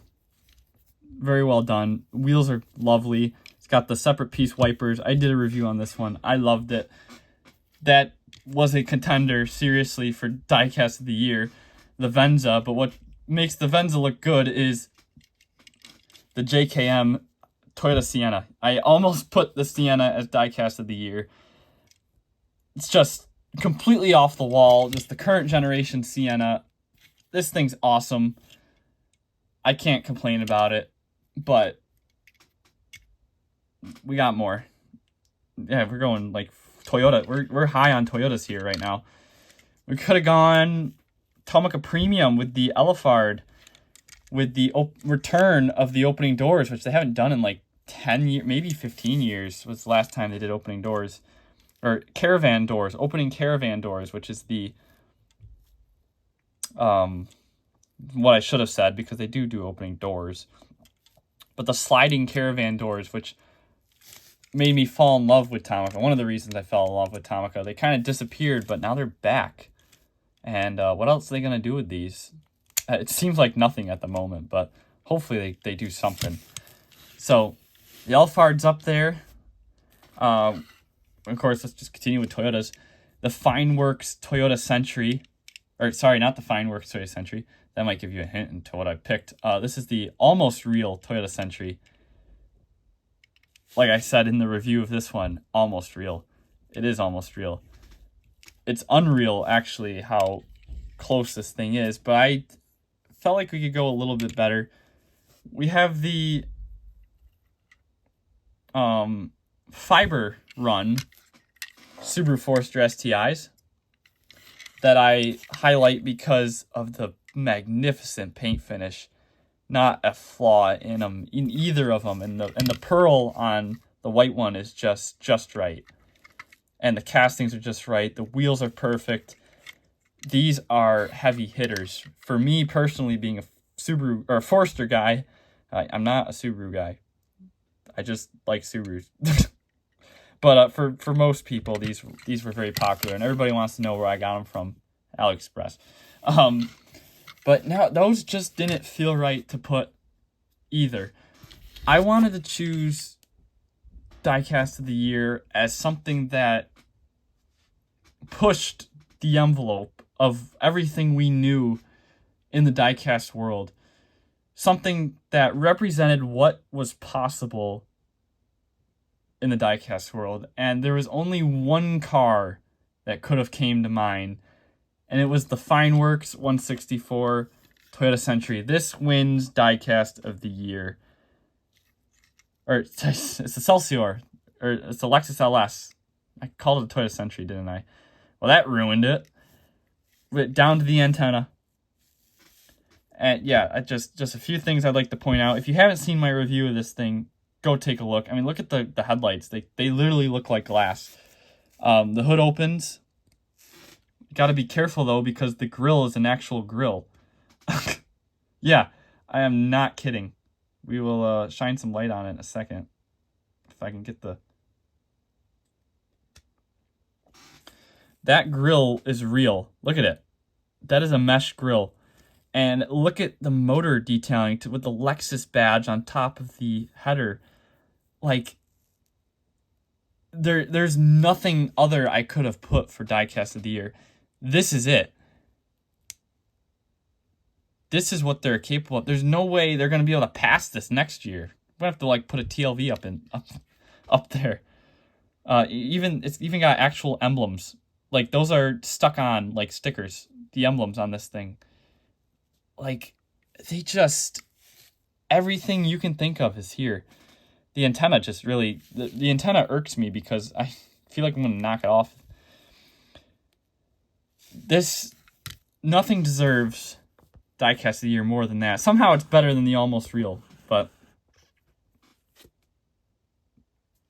very well done. Wheels are lovely. It's got the separate piece wipers. I did a review on this one. I loved it. That was a contender, seriously, for Diecast of the Year, the Venza. But what makes the Venza look good is the JKM Toyota Sienna. I almost put the Sienna as Diecast of the Year. It's just completely off the wall. Just the current generation Sienna. This thing's awesome. I can't complain about it. But we got more. Yeah, we're going like Toyota. We're high on Toyotas here right now. We could have gone Tomica Premium with the Elefard, with the return of the opening doors, which they haven't done in like 10 years, maybe 15 years was the last time they did opening doors. Or caravan doors, opening caravan doors, which is the what I should have said, because they do opening doors. But the sliding caravan doors, which made me fall in love with Tomica. One of the reasons I fell in love with Tomica. They kind of disappeared, but now they're back. And what else are they going to do with these? It seems like nothing at the moment, but hopefully they do something. So the Elefard's up there. Of course, let's just continue with Toyotas. The Fineworks Toyota Century. Or, sorry, not the Fineworks Toyota Century. That might give you a hint into what I picked. This is the almost real Toyota Century. Like I said in the review of this one, almost real. It is almost real. It's unreal, actually, how close this thing is. But I felt like we could go a little bit better. We have the Fiber Run Subaru Forester STIs that I highlight because of the magnificent paint finish. Not a flaw in them, in either of them, and the pearl on the white one is just right, and the castings are just right. The wheels are perfect. These are heavy hitters for me personally, being a Subaru or a Forester guy. I'm not a Subaru guy. I just like Subarus. But for most people, these were very popular, and everybody wants to know where I got them from. AliExpress. But now those just didn't feel right to put either. I wanted to choose Diecast of the Year as something that pushed the envelope of everything we knew in the diecast world. Something that represented what was possible in the diecast world. And there was only one car that could have came to mind, and it was the Fineworks 164 Toyota Century. This wins Diecast of the Year. Or it's the Celsior, or it's the Lexus LS. I called it a Toyota Century, didn't I? Well, that ruined it. But down to the antenna. And yeah, just a few things I'd like to point out. If you haven't seen my review of this thing, go take a look. I mean, look at the headlights. They literally look like glass. The hood opens. Got to be careful, though, because the grill is an actual grill. Yeah, I am not kidding. We will shine some light on it in a second. If I can get the... That grill is real. Look at it. That is a mesh grill. And look at the motor detailing with the Lexus badge on top of the header. Like, there's nothing other I could have put for Diecast of the Year. This is it. This is what they're capable of. There's no way they're going to be able to pass this next year. We're going to have to like put a TLV up there. It's even got actual emblems. Like, those are stuck on like stickers. The emblems on this thing. Like, they just... Everything you can think of is here. The antenna just really... The antenna irks me because I feel like I'm going to knock it off. This... Nothing deserves diecast of the year more than that. Somehow it's better than the almost real, but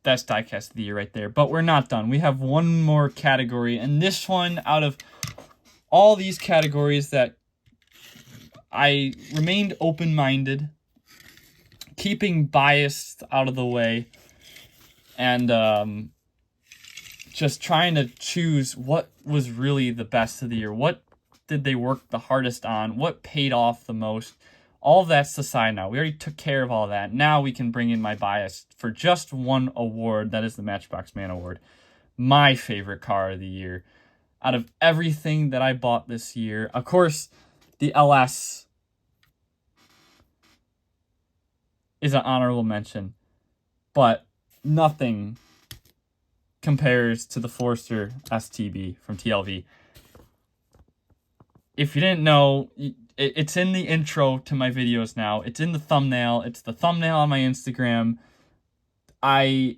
that's diecast of the year right there. But we're not done. We have one more category, and this one, out of all these categories that I remained open-minded, keeping bias out of the way, and just trying to choose what was really the best of the year. What did they work the hardest on? What paid off the most? All of that's aside now. We already took care of all that. Now we can bring in my bias for just one award. That is the Matchbox Man Award. My favorite car of the year. Out of everything that I bought this year, of course, the LS is an honorable mention, but nothing compares to the Forester STB from TLV. If you didn't know, it's in the intro to my videos now. It's in the thumbnail. It's the thumbnail on my Instagram. I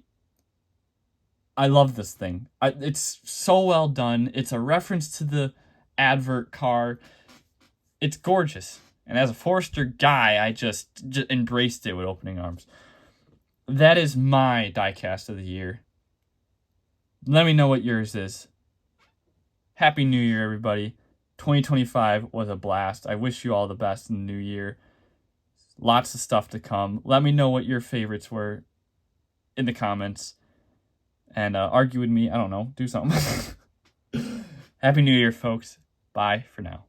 love this thing. It's so well done. It's a reference to the advert car. It's gorgeous. And as a Forester guy, I just embraced it with opening arms. That is my diecast of the year. Let me know what yours is. Happy New Year, everybody. 2025 was a blast. I wish you all the best in the new year. Lots of stuff to come. Let me know what your favorites were in the comments. And argue with me. I don't know. Do something. Happy New Year, folks. Bye for now.